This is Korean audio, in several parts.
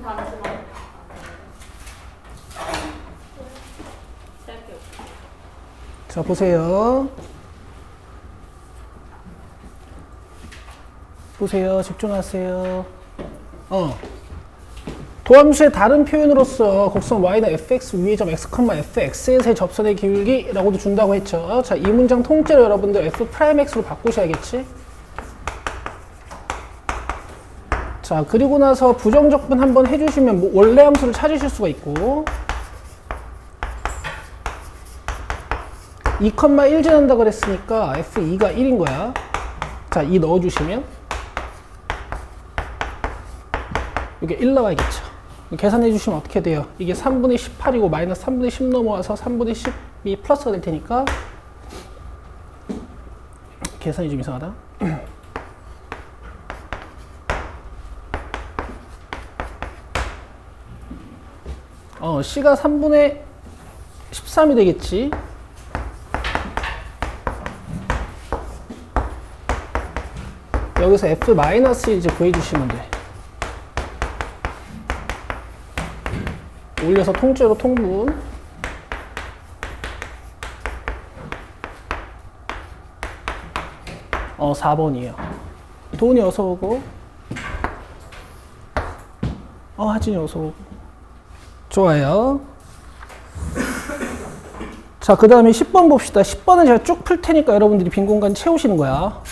잠시만. 자, 보세요. 보세요. 집중하세요. 도함수의 다른 표현으로서 곡선 y는 fx 위의 점 x, fx에서의 접선의 기울기라고도 준다고 했죠. 자, 이 문장 통째로 여러분들 f'x로 바꾸셔야겠지. 자, 그리고 나서 부정적분 한번 해주시면 뭐 원래 함수를 찾으실 수가 있고 2,1 지난다 그랬으니까 f2가 1인 거야. 자, 2 넣어주시면 이게 1 나와야겠죠. 계산해 주시면 어떻게 돼요? 이게 3분의 18이고 마이너스 3분의 10 넘어와서 3분의 10이 플러스가 될 테니까 계산이 좀 이상하다. C가 3분의 13이 되겠지. 여기서 F- 이제 구해주시면 돼. 올려서 통째로 통분. 어, 4번이에요. 도훈이 어서 오고. 하진이 어서 오고. 좋아요. 자, 그 다음에 10번 봅시다. 10번은 제가 쭉 풀 테니까 여러분들이 빈 공간 채우시는 거야.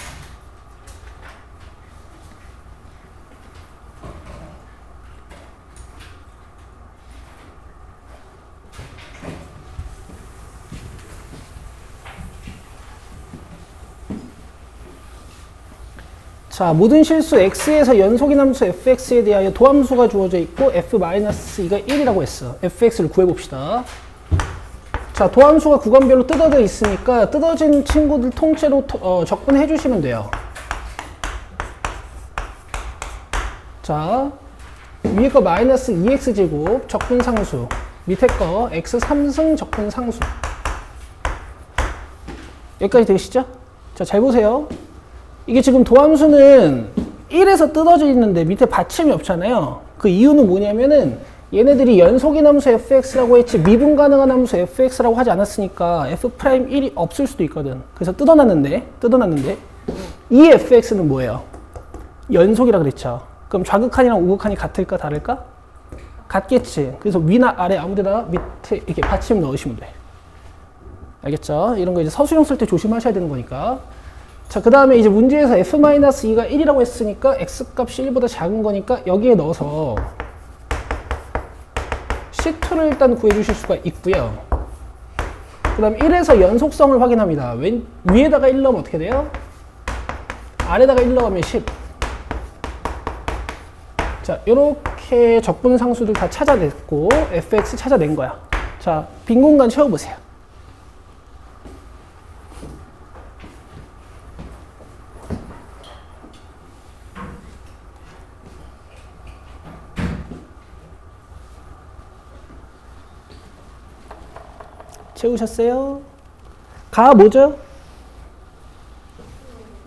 자, 모든 실수 x에서 연속인 함수 fx에 대하여 도함수가 주어져 있고 f-2가 1이라고 했어. fx를 구해봅시다. 자, 도함수가 구간별로 뜯어져 있으니까 뜯어진 친구들 통째로 적분해 주시면 돼요. 자, 위에 거 마이너스 2x제곱 적분상수, 밑에 거 x3승 적분상수. 여기까지 되시죠? 자, 잘 보세요. 이게 지금 도함수는 1에서 뜯어져 있는데 밑에 받침이 없잖아요. 그 이유는 뭐냐면은 얘네들이 연속인 함수 fx라고 했지 미분 가능한 함수 fx라고 하지 않았으니까 f'1이 없을 수도 있거든. 그래서 뜯어놨는데 이 fx는 뭐예요? 연속이라 그랬죠. 그럼 좌극한이랑 우극한이 같을까 다를까? 같겠지. 그래서 위나 아래 아무데나 밑에 이렇게 받침 넣으시면 돼. 알겠죠? 이런 거 이제 서술형 쓸 때 조심하셔야 되는 거니까. 자, 그 다음에 이제 문제에서 f-2가 1이라고 했으니까 x값이 1보다 작은 거니까 여기에 넣어서 C2를 일단 구해주실 수가 있고요. 그 다음 1에서 연속성을 확인합니다. 위에다가 1 넣으면 어떻게 돼요? 아래다가 1 넣으면 10. 자, 이렇게 적분상수들 다 찾아냈고 fx 찾아낸 거야. 자, 빈 공간 채워보세요. 채우셨어요? 가 뭐죠?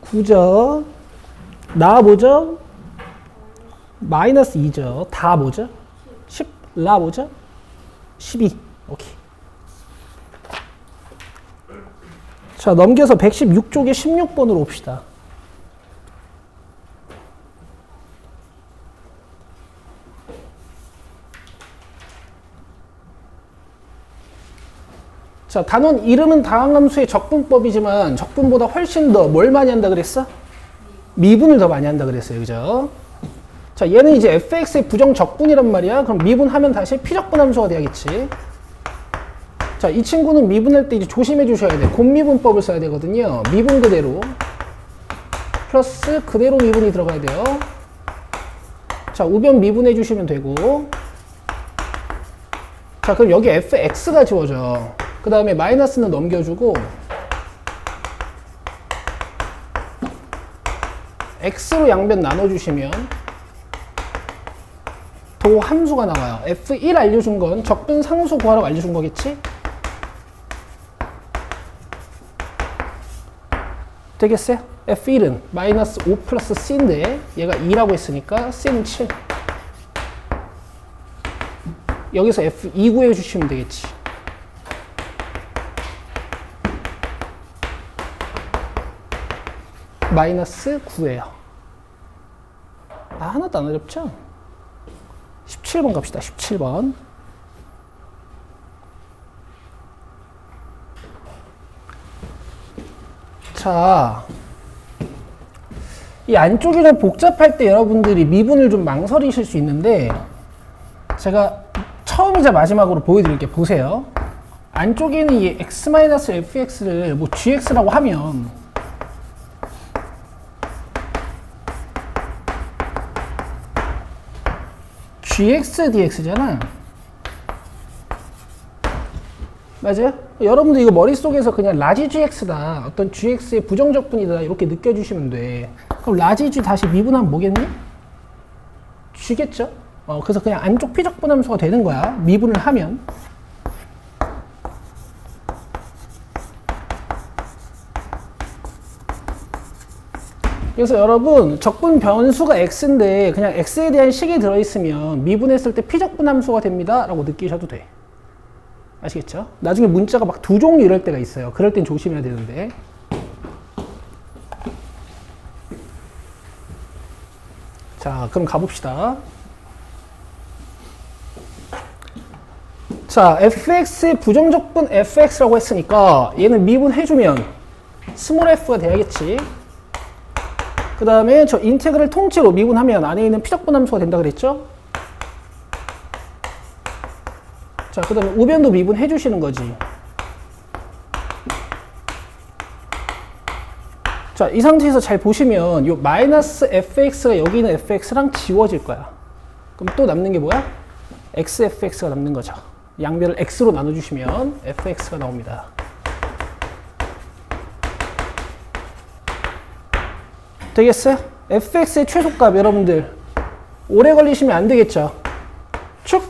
9죠. 나 뭐죠? 마이너스 2죠. 다 뭐죠? 10. 라 뭐죠? 12. 오케이. 자, 넘겨서 116쪽에 16번으로 옵시다. 자, 단원 이름은 다항함수의 적분법이지만 적분보다 훨씬 더 뭘 많이 한다 그랬어? 미분을 더 많이 한다 그랬어요. 그죠? 자, 얘는 이제 fx의 부정적분이란 말이야. 그럼 미분하면 다시 피적분함수가 돼야겠지. 자, 이 친구는 미분할 때 이제 조심해 주셔야 돼. 곱미분법을 써야 되거든요. 미분 그대로 플러스 그대로 미분이 들어가야 돼요. 자, 우변 미분해 주시면 되고. 자, 그럼 여기 fx가 지워져. 그 다음에 마이너스는 넘겨주고 x로 양변 나눠주시면 도 함수가 나와요. f1 알려준 건 적분 상수 구하라고 알려준 거겠지? 되겠어요? f1은 마이너스 5 플러스 c인데 얘가 2라고 했으니까 c는 7. 여기서 F2 구해주시면 되겠지. 마이너스 9예요. 아, 하나도 안 어렵죠? 17번 갑시다. 17번. 자, 이 안쪽이 좀 복잡할 때 여러분들이 미분을 좀 망설이실 수 있는데 제가 처음이자 마지막으로 보여드릴게요. 보세요. 안쪽에는 이 x-fx를 뭐 gx라고 하면 gx dx잖아. 맞아요? 여러분들 이거 머릿속에서 그냥 라지 gx다, 어떤 gx의 부정적분이다 이렇게 느껴주시면 돼. 그럼 라지 g 다시 미분하면 뭐겠니? g겠죠? 그래서 그냥 안쪽 피적분함수가 되는 거야, 미분을 하면. 그래서 여러분 적분 변수가 x인데 그냥 x에 대한 식이 들어있으면 미분했을 때 피적분함수가 됩니다 라고 느끼셔도 돼. 아시겠죠? 나중에 문자가 막 두 종류 이럴 때가 있어요. 그럴 땐 조심해야 되는데. 자, 그럼 가봅시다. 자, fx의 부정적분 fx라고 했으니까 얘는 미분해주면 스몰 f가 돼야겠지. 그 다음에 저 인테그럴 통째로 미분하면 안에 있는 피적분함수가 된다 그랬죠? 자, 그 다음에 우변도 미분해 주시는 거지. 자, 이 상태에서 잘 보시면 요 마이너스 fx가 여기 있는 fx랑 지워질 거야. 그럼 또 남는 게 뭐야? xfx가 남는 거죠. 양변을 x로 나눠주시면 fx가 나옵니다. 되겠어요? fx의 최소값 여러분들 오래 걸리시면 안 되겠죠? 축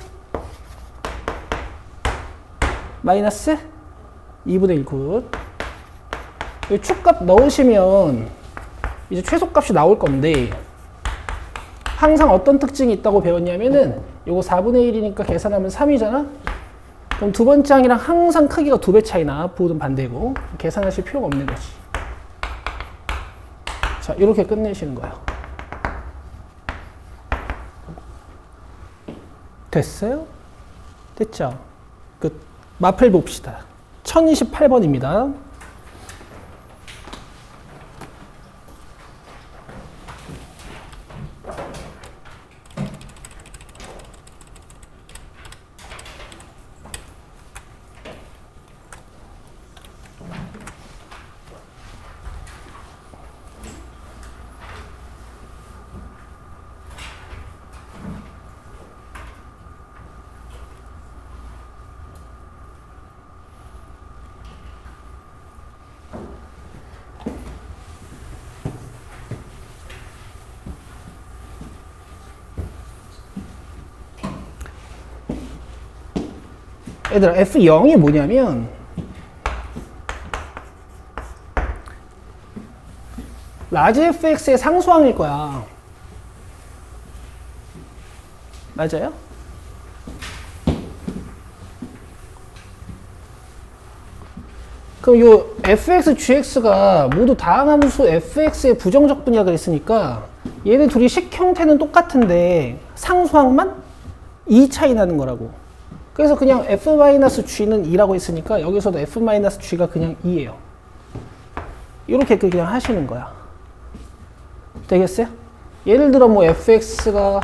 마이너스 2분의 1 굿. 이 축값 넣으시면 이제 최소값이 나올 건데 항상 어떤 특징이 있다고 배웠냐면은 요거 4분의 1이니까 계산하면 3이잖아? 그럼 두 번째 항이랑 항상 크기가 2배 차이나 부호는 반대고 계산하실 필요가 없는 거지. 자, 이렇게 끝내시는 거예요. 됐어요? 됐죠? 끝. 마플 봅시다. 1028번입니다. 얘들아, F0이 뭐냐면 라지 fx의 상수항일 거야. 맞아요? 그럼 요 fx, gx가 모두 다항함수 fx의 부정적분이라 그랬으니까 얘네 둘이 식 형태는 똑같은데 상수항만 2 차이 나는 거라고. 그래서 그냥 f-g는 2라고 했으니까 여기서도 f-g가 그냥 2예요. 이렇게 그냥 하시는 거야. 되겠어요? 예를 들어 뭐 fx가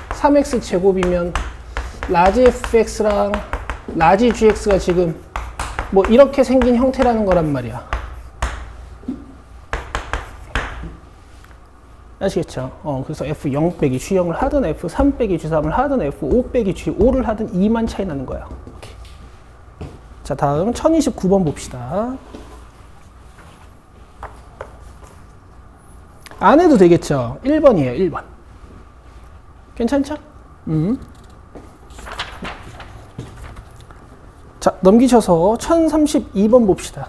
3x 제곱이면 라지 fx랑 라지 gx가 지금 뭐 이렇게 생긴 형태라는 거란 말이야. 아시겠죠? 그래서 F0 빼기 G0을 하든 F3 빼기 G3을 하든 F5 빼기 G5를 하든 2만 차이 나는 거야. 오케이. 자, 다음 1029번 봅시다. 안 해도 되겠죠? 1번이에요, 1번. 괜찮죠? 자, 넘기셔서 1032번 봅시다.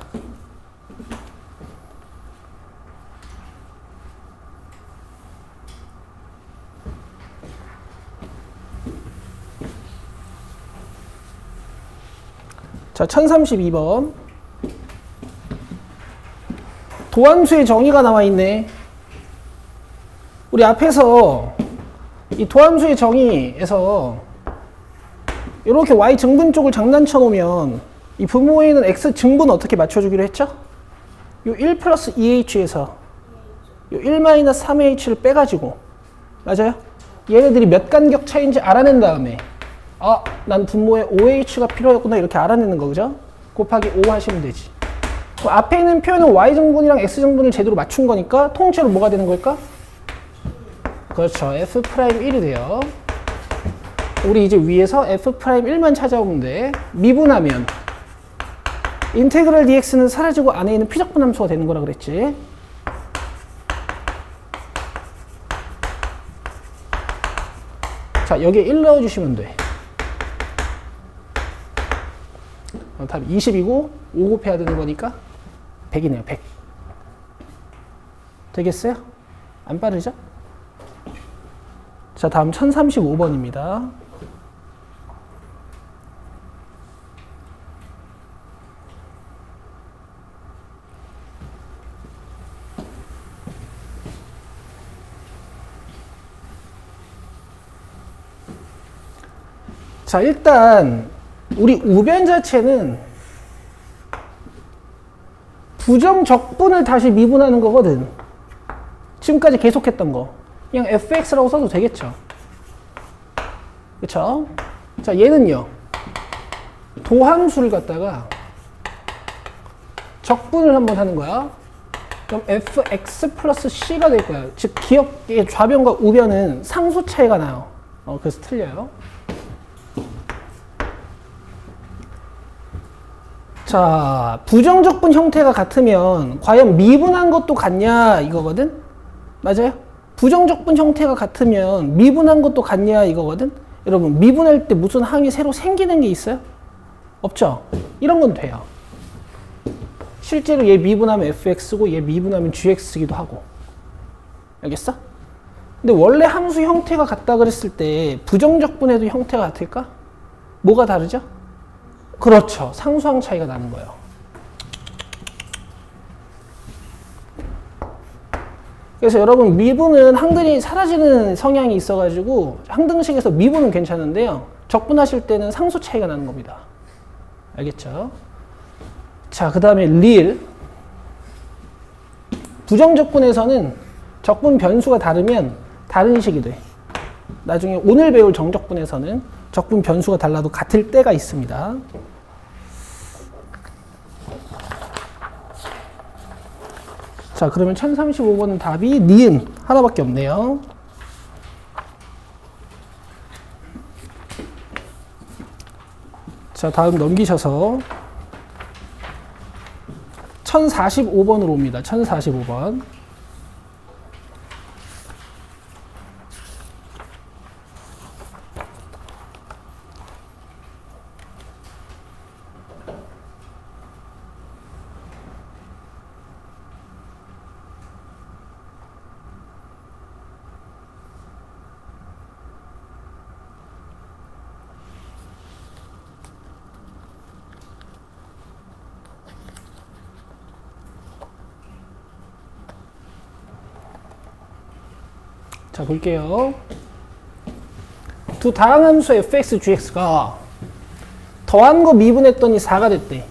자, 1032번. 도함수의 정의가 나와 있네. 우리 앞에서 이 도함수의 정의에서 이렇게 y 증분 쪽을 장난쳐 놓으면 이 분모에 있는 x 증분 어떻게 맞춰주기로 했죠? 요 1 플러스 2h에서 요 1 마이너스 3h를 빼가지고, 맞아요? 얘네들이 몇 간격 차이인지 알아낸 다음에 난 분모에 5h가 필요했구나 이렇게 알아내는 거, 그죠? 곱하기 5 하시면 되지. 그 앞에 있는 표현은 y증분이랑 x증분을 제대로 맞춘 거니까 통째로 뭐가 되는 걸까? 그렇죠. f'1이 돼요. 우리 이제 위에서 f'1만 찾아오면 돼. 미분하면 인테그럴 dx는 사라지고 안에 있는 피적분 함수가 되는 거라 그랬지. 자, 여기에 1 넣어주시면 돼. 답이 20이고 5 곱해야 되는 거니까 100이네요. 100. 되겠어요? 안 빠르죠? 자, 다음 1035번입니다. 자, 일단 우리 우변 자체는 부정적분을 다시 미분하는 거거든. 지금까지 계속했던 거. 그냥 fx라고 써도 되겠죠. 그쵸? 자, 얘는요. 도함수를 갖다가 적분을 한번 하는 거야. 그럼 fx 플러스 c가 될 거야. 즉, 기억의 좌변과 우변은 상수 차이가 나요. 그래서 틀려요. 자, 부정적분 형태가 같으면 과연 미분한 것도 같냐 이거거든? 맞아요? 부정적분 형태가 같으면 미분한 것도 같냐 이거거든? 여러분, 미분할 때 무슨 항이 새로 생기는 게 있어요? 없죠? 이런 건 돼요. 실제로 얘 미분하면 fx고 얘 미분하면 gx기도 하고. 알겠어? 근데 원래 함수 형태가 같다 그랬을 때 부정적분에도 형태가 같을까? 뭐가 다르죠? 그렇죠. 상수항 차이가 나는 거예요. 그래서 여러분, 미분은 항들이 사라지는 성향이 있어가지고 항등식에서 미분은 괜찮은데요. 적분하실 때는 상수 차이가 나는 겁니다. 알겠죠? 자, 그 다음에 리을. 부정적분에서는 적분 변수가 다르면 다른 식이 돼. 나중에 오늘 배울 정적분에서는 적분 변수가 달라도 같을 때가 있습니다. 자, 그러면 1035번은 답이 니은 하나밖에 없네요. 자, 다음 넘기셔서 1045번으로 옵니다. 1045번. 자, 볼게요. 두 다항함수 fx, gx가 더한 거 미분했더니 4가 됐대.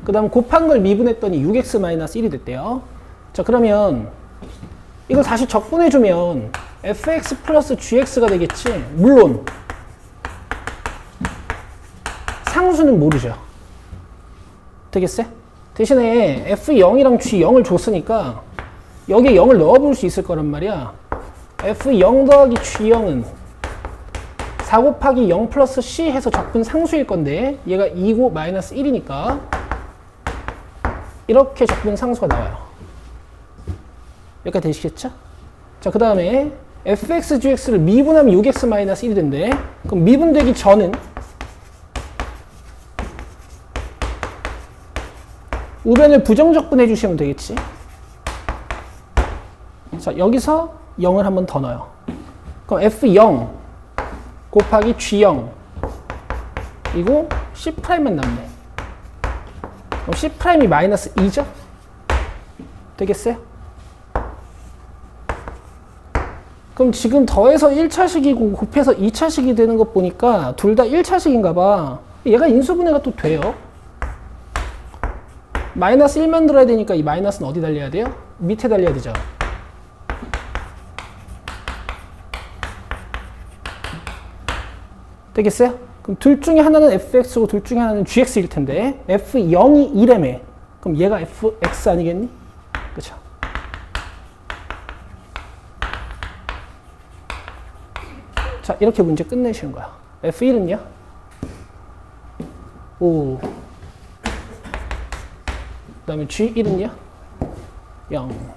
그 다음 곱한 걸 미분했더니 6x-1이 됐대요. 자, 그러면 이걸 다시 적분해주면 fx 플러스 gx가 되겠지. 물론 상수는 모르죠. 되겠어요? 대신에 f0이랑 g0을 줬으니까 여기에 0을 넣어볼 수 있을 거란 말이야. f0 더하기 g0은 4 곱하기 0 플러스 c 해서 적분 상수일 건데 얘가 2고 마이너스 1이니까 이렇게 적분 상수가 나와요. 여기까지 되시겠죠? 자, 그 다음에 fx, gx를 미분하면 6x 마이너스 1이 된대. 그럼 미분되기 전은 우변을 부정적분 해주시면 되겠지. 자, 여기서 0을 한 번 더 넣어요. 그럼 f0 곱하기 g0 이고 C'만 남네. 그럼 C'이 마이너스 2죠? 되겠어요? 그럼 지금 더해서 1차식이고 곱해서 2차식이 되는 것 보니까 둘 다 1차식인가 봐. 얘가 인수분해가 또 돼요. 마이너스 1만 들어야 되니까 이 마이너스는 어디 달려야 돼요? 밑에 달려야 되죠. 되겠어요? 그럼 둘 중에 하나는 fx고 둘 중에 하나는 gx일 텐데 f0이 2라며. 그럼 얘가 fx 아니겠니? 그쵸? 자, 이렇게 문제 끝내시는 거야. f1은요? 5. 그 다음에 g1은요? 0.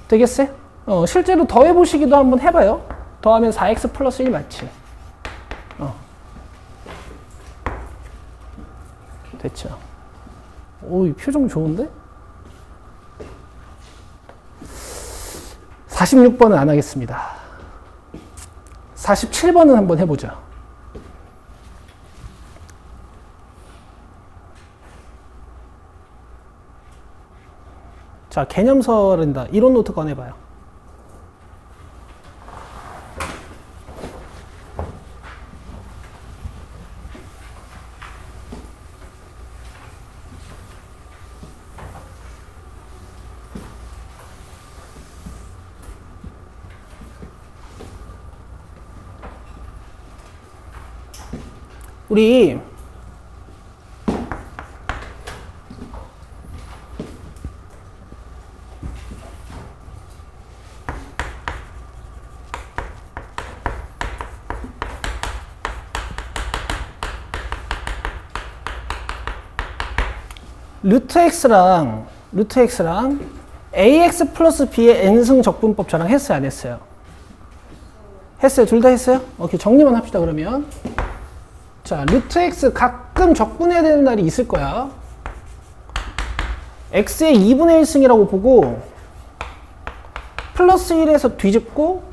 되겠어요? 실제로 더해보시기도 한번 해봐요. 더하면 4x 플러스 1 맞지? 됐죠? 오, 이 표정 좋은데? 46번은 안 하겠습니다. 47번은 한번 해보죠. 자, 개념설인다. 이론 노트 꺼내봐요. 우리 루트 x랑 ax 플러스 b의 n승 적분법 저랑 했어요, 안 했어요? 했어요? 둘 다 했어요? 오케이, 정리만 합시다, 그러면. 자, 루트 x 가끔 적분해야 되는 날이 있을 거야. x의 2분의 1승이라고 보고 플러스 1에서 뒤집고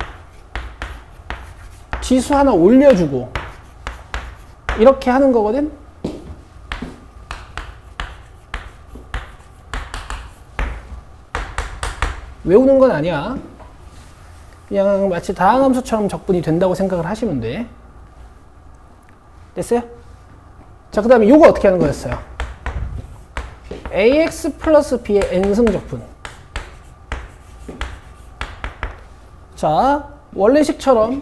지수 하나 올려주고 이렇게 하는 거거든. 외우는 건 아니야. 그냥 마치 다항함수처럼 적분이 된다고 생각을 하시면 돼. 됐어요? 자, 그 다음에 요거 어떻게 하는 거였어요? ax 플러스 b의 n승 적분. 자, 원래 x처럼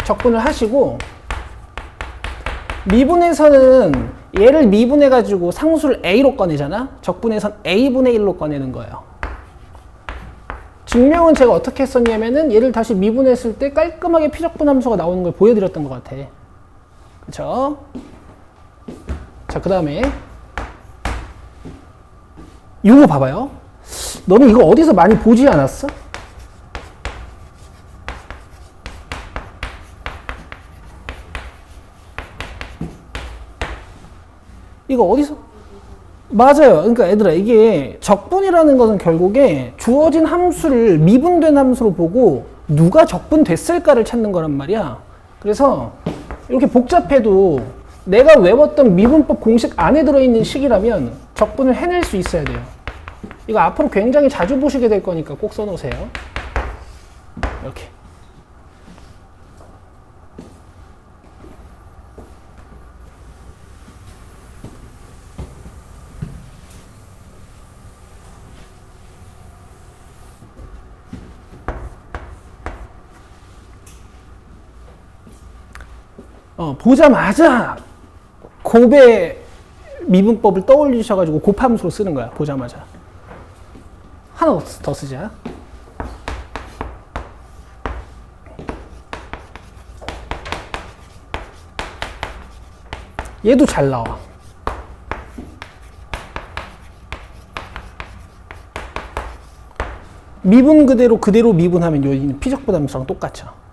적분을 하시고 미분에서는 얘를 미분해가지고 상수를 a로 꺼내잖아? 적분에선 a분의 1로 꺼내는 거예요. 증명은 제가 어떻게 했었냐면은 얘를 다시 미분했을 때 깔끔하게 피적분 함수가 나오는 걸 보여드렸던 것 같아. 그쵸? 자, 그 다음에 이거 봐봐요. 너는 이거 어디서 많이 보지 않았어? 이거 어디서? 맞아요. 그러니까 얘들아, 이게 적분이라는 것은 결국에 주어진 함수를 미분된 함수로 보고 누가 적분됐을까를 찾는 거란 말이야. 그래서 이렇게 복잡해도 내가 외웠던 미분법 공식 안에 들어있는 식이라면 적분을 해낼 수 있어야 돼요. 이거 앞으로 굉장히 자주 보시게 될 거니까 꼭 써놓으세요. 이렇게. 보자마자 곱의 미분법을 떠올리셔가지고 곱함수로 쓰는 거야. 보자마자. 하나 더 쓰자. 얘도 잘 나와. 미분 그대로 미분하면 요 피적분 함수랑 똑같죠.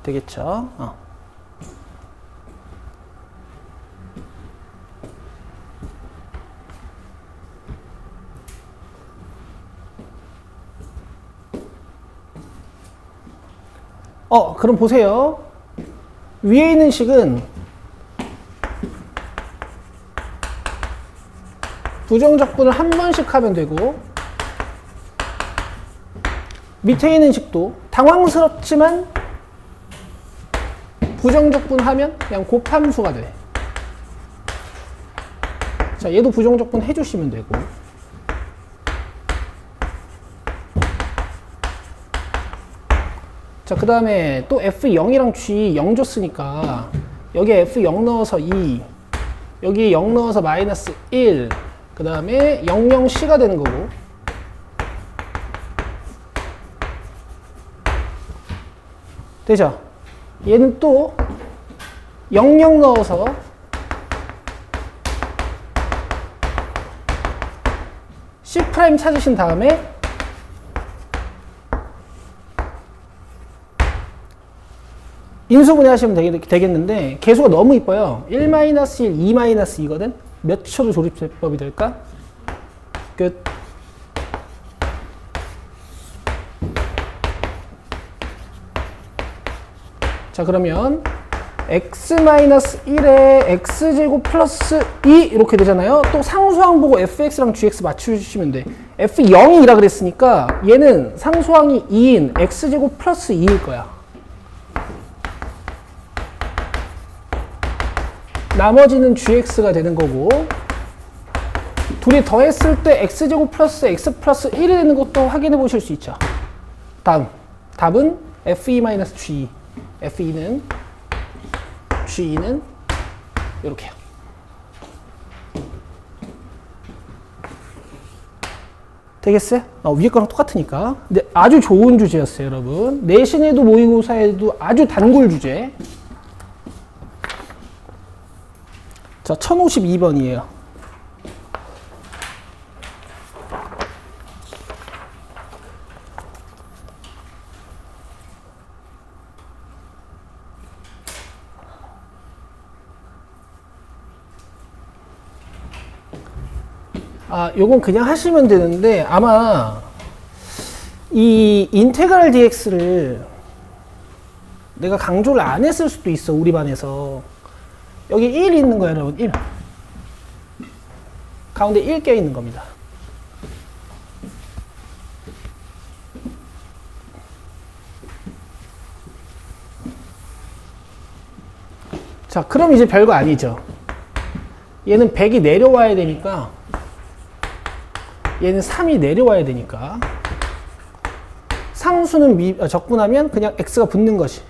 되겠죠? 그럼 보세요. 위에 있는 식은 부정적분을 한 번씩 하면 되고, 밑에 있는 식도 당황스럽지만 부정적분 하면 그냥 곱함수가 돼. 자, 얘도 부정적분 해주시면 되고. 자, 그 다음에 또 F0이랑 G 0 줬으니까 여기에 F0 넣어서 2, 여기 0 넣어서 마이너스 1, 그 다음에 00C가 되는 거고. 되죠? 얘는 또 00 넣어서 C' 찾으신 다음에 인수분해 하시면 되겠는데 개수가 너무 이뻐요. 1-1, 2-2거든? 몇 초도 조립제법이 될까? 끝. 자, 그러면 x-1에 x제곱 플러스 2 이렇게 되잖아요. 또 상수항 보고 fx랑 gx 맞춰주시면 돼. f0이라 그랬으니까 얘는 상수항이 2인 x제곱 플러스 2일 거야. 나머지는 gx가 되는 거고, 둘이 더했을 때 x제곱 플러스 x 플러스 1이 되는 것도 확인해 보실 수 있죠. 다음 답은 fe-g. F2는 G는 이렇게요. 되겠어요? 위에 거랑 똑같으니까. 근데 아주 좋은 주제였어요, 여러분. 내신에도 모의고사에도 아주 단골 주제. 자, 1052번이에요. 요건 그냥 하시면 되는데 아마 이 인테그랄 dx를 내가 강조를 안 했을 수도 있어, 우리 반에서. 여기 1 있는 거예요, 여러분. 1. 가운데 1 껴 있는 겁니다. 자, 그럼 이제 별거 아니죠. 얘는 100이 내려와야 되니까, 얘는 3이 내려와야 되니까 상수는 적분하면 그냥 x가 붙는 거지.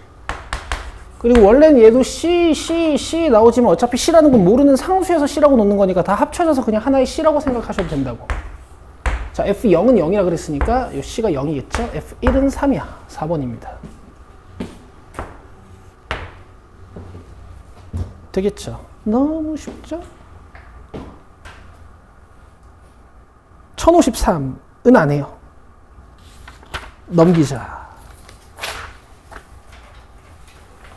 그리고 원래는 얘도 C 나오지만 어차피 C라는 건 모르는 상수에서 C라고 놓는 거니까 다 합쳐져서 그냥 하나의 C라고 생각하셔도 된다고. 자, F0은 0이라 그랬으니까 이 C가 0이겠죠? F1은 3이야. 4번입니다. 되겠죠? 너무 쉽죠? 1053은 안 해요. 넘기자.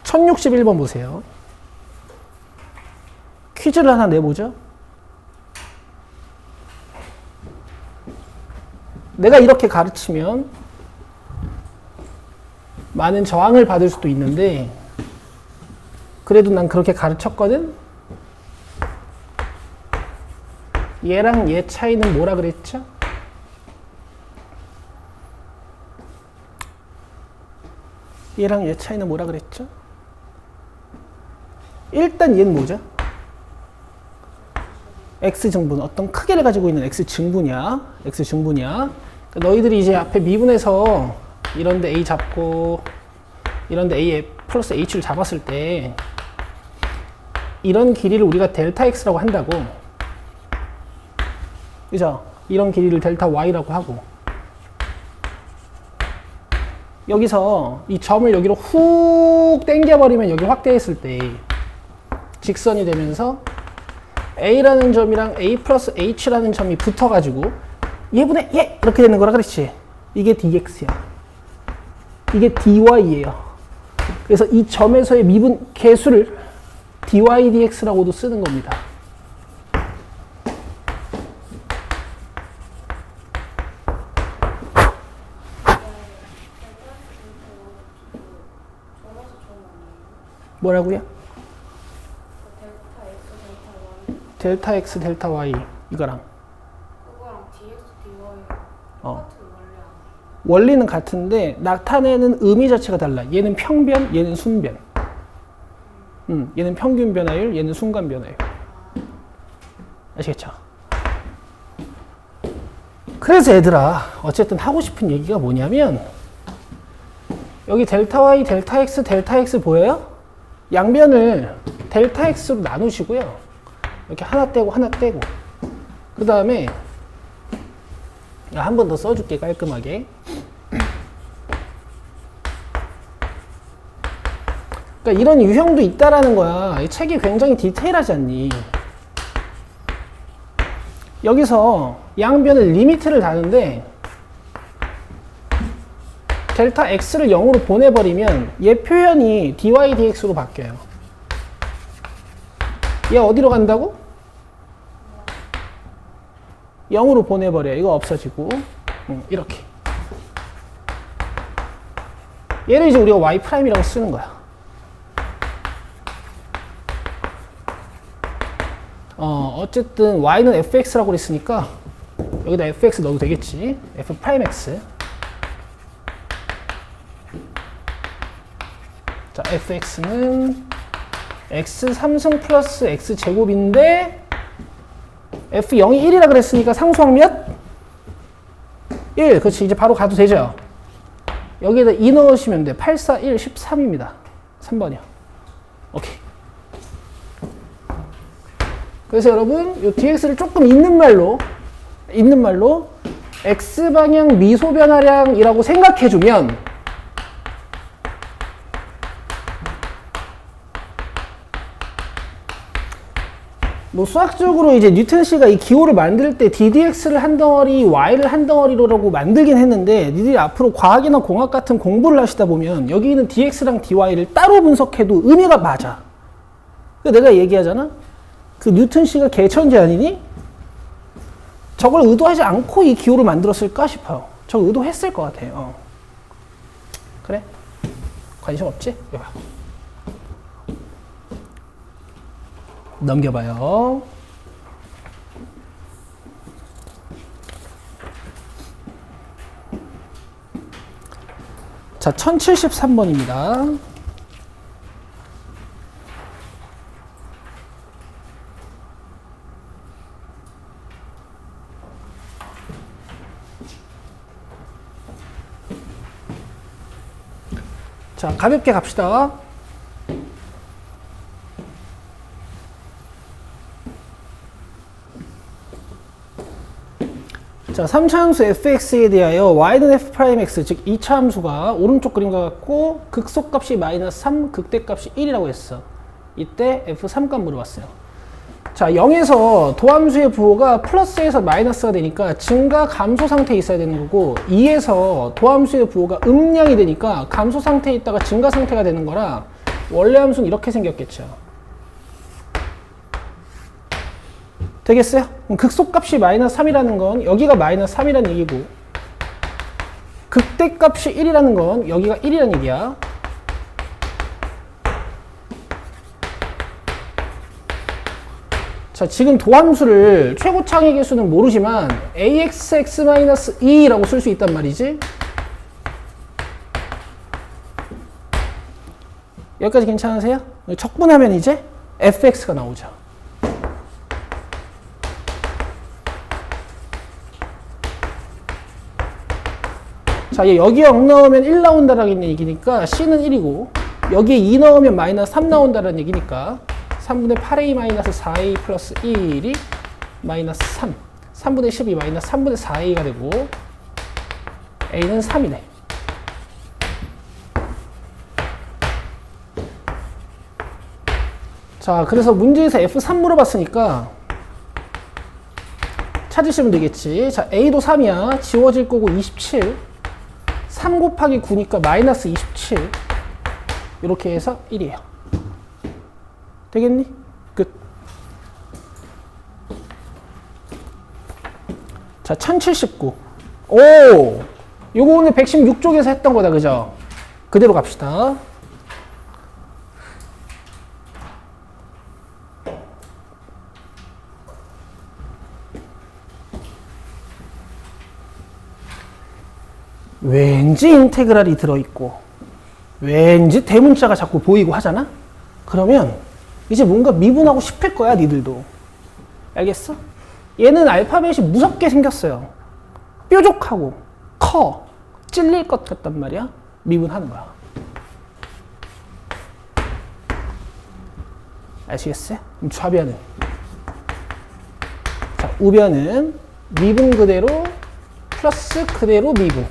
1061번 보세요. 퀴즈를 하나 내보죠. 내가 이렇게 가르치면 많은 저항을 받을 수도 있는데 그래도 난 그렇게 가르쳤거든? 얘랑 얘 차이는 뭐라 그랬죠? 얘랑 얘 차이는 뭐라 그랬죠? 일단 얘는 뭐죠? x증분, 어떤 크기를 가지고 있는 x증분이야. x증분이야. 너희들이 이제 앞에 미분에서 이런데 a 잡고 이런데 a에 플러스 h를 잡았을 때 이런 길이를 우리가 델타 x라고 한다고. 그죠? 이런 길이를 델타 y라고 하고, 여기서 이 점을 여기로 훅 당겨버리면 여기 확대했을 때 직선이 되면서 a라는 점이랑 a 플러스 h라는 점이 붙어가지고 얘분의 얘 이렇게 되는 거라 그랬지. 이게 dx야. 이게 dy예요. 그래서 이 점에서의 미분 개수를 dy dx라고도 쓰는 겁니다. 뭐라고요? 델타 x, 델타 y. 델타 x, 델타 y 이거랑 그거랑 dx, dy 똑같은 원리 아니에요? 원리는 같은데 나타내는 의미 자체가 달라. 얘는 평변, 얘는 순변. 얘는 평균 변화율, 얘는 순간 변화율. 아시겠죠? 그래서 얘들아 어쨌든 하고 싶은 얘기가 뭐냐면 여기 델타 y, 델타 x, 델타 x 보여요? 양변을 델타 x로 나누시고요. 이렇게 하나 떼고 하나 떼고 그 다음에 한 번 더 써줄게 깔끔하게. 그러니까 이런 유형도 있다라는 거야. 이 책이 굉장히 디테일하지 않니? 여기서 양변을 리미트를 다는데 델타 x를 0으로 보내버리면 얘 표현이 dy dx로 바뀌어요. 얘 어디로 간다고? 0으로 보내버려요. 이거 없어지고 이렇게 얘를 이제 우리가 y'이라고 쓰는 거야. 어쨌든 y는 fx라고 그랬으니까 여기다 fx 넣어도 되겠지. f'x. 자, fx는 x 3승 플러스 x 제곱인데 f0이 1이라 그랬으니까 상수항 몇? 1. 그렇지. 이제 바로 가도 되죠. 여기에다 2 넣으시면 돼. 8, 4, 1, 13입니다. 3번이요. 오케이. 그래서 여러분 이 dx를 조금 있는 말로 x방향 미소 변화량이라고 생각해주면 뭐 수학적으로 이제 뉴턴 씨가 이 기호를 만들 때 ddx를 한 덩어리, y를 한 덩어리로라고 만들긴 했는데 니들이 앞으로 과학이나 공학 같은 공부를 하시다 보면 여기 있는 dx랑 dy를 따로 분석해도 의미가 맞아. 내가 얘기하잖아. 그 뉴턴 씨가 개천재 아니니? 저걸 의도하지 않고 이 기호를 만들었을까 싶어요. 저거 의도했을 것 같아요. 그래? 관심 없지? 이거 봐. 넘겨봐요. 자, 1073번입니다. 자, 가볍게 갑시다. 자, 3차 함수 fx에 대하여 y는 f'x, 즉 2차 함수가 오른쪽 그림과 같고 극소값이 마이너스 3, 극대값이 1이라고 했어. 이때 f3값 물어봤어요. 자, 0에서 도함수의 부호가 플러스에서 마이너스가 되니까 증가 감소 상태에 있어야 되는 거고 2에서 도함수의 부호가 음량이 되니까 감소 상태에 있다가 증가 상태가 되는 거라 원래 함수는 이렇게 생겼겠죠. 되겠어요? 그럼 극소값이 마이너스 3이라는 건 여기가 마이너스 3이라는 얘기고 극대값이 1이라는 건 여기가 1이라는 얘기야. 자, 지금 도함수를 최고창의 개수는 모르지만 axx-2라고 쓸 수 있단 말이지. 여기까지 괜찮으세요? 적분하면 이제 fx가 나오죠. 자, 여기에 0 넣으면 1 나온다라는 얘기니까 c는 1이고 여기에 2 넣으면 마이너스 3 나온다라는 얘기니까 3분의 8a 마이너스 4a 플러스 1이 마이너스 3 3분의 12 마이너스 3분의 4a가 되고 a는 3이네. 자, 그래서 문제에서 f3 물어봤으니까 찾으시면 되겠지. 자, a도 3이야. 지워질 거고 27 3 곱하기 9니까 마이너스 27 이렇게 해서 1이에요. 되겠니? 끝. 자, 1079. 오! 요거 오늘 116쪽에서 했던 거다, 그죠? 그대로 갑시다. 왠지 인테그랄이 들어있고 왠지 대문자가 자꾸 보이고 하잖아? 그러면 이제 뭔가 미분하고 싶을 거야, 니들도. 알겠어? 얘는 알파벳이 무섭게 생겼어요. 뾰족하고 커. 찔릴 것 같단 말이야. 미분하는 거야. 아시겠어요? 그럼 좌변은? 자, 우변은 미분 그대로 플러스 그대로 미분.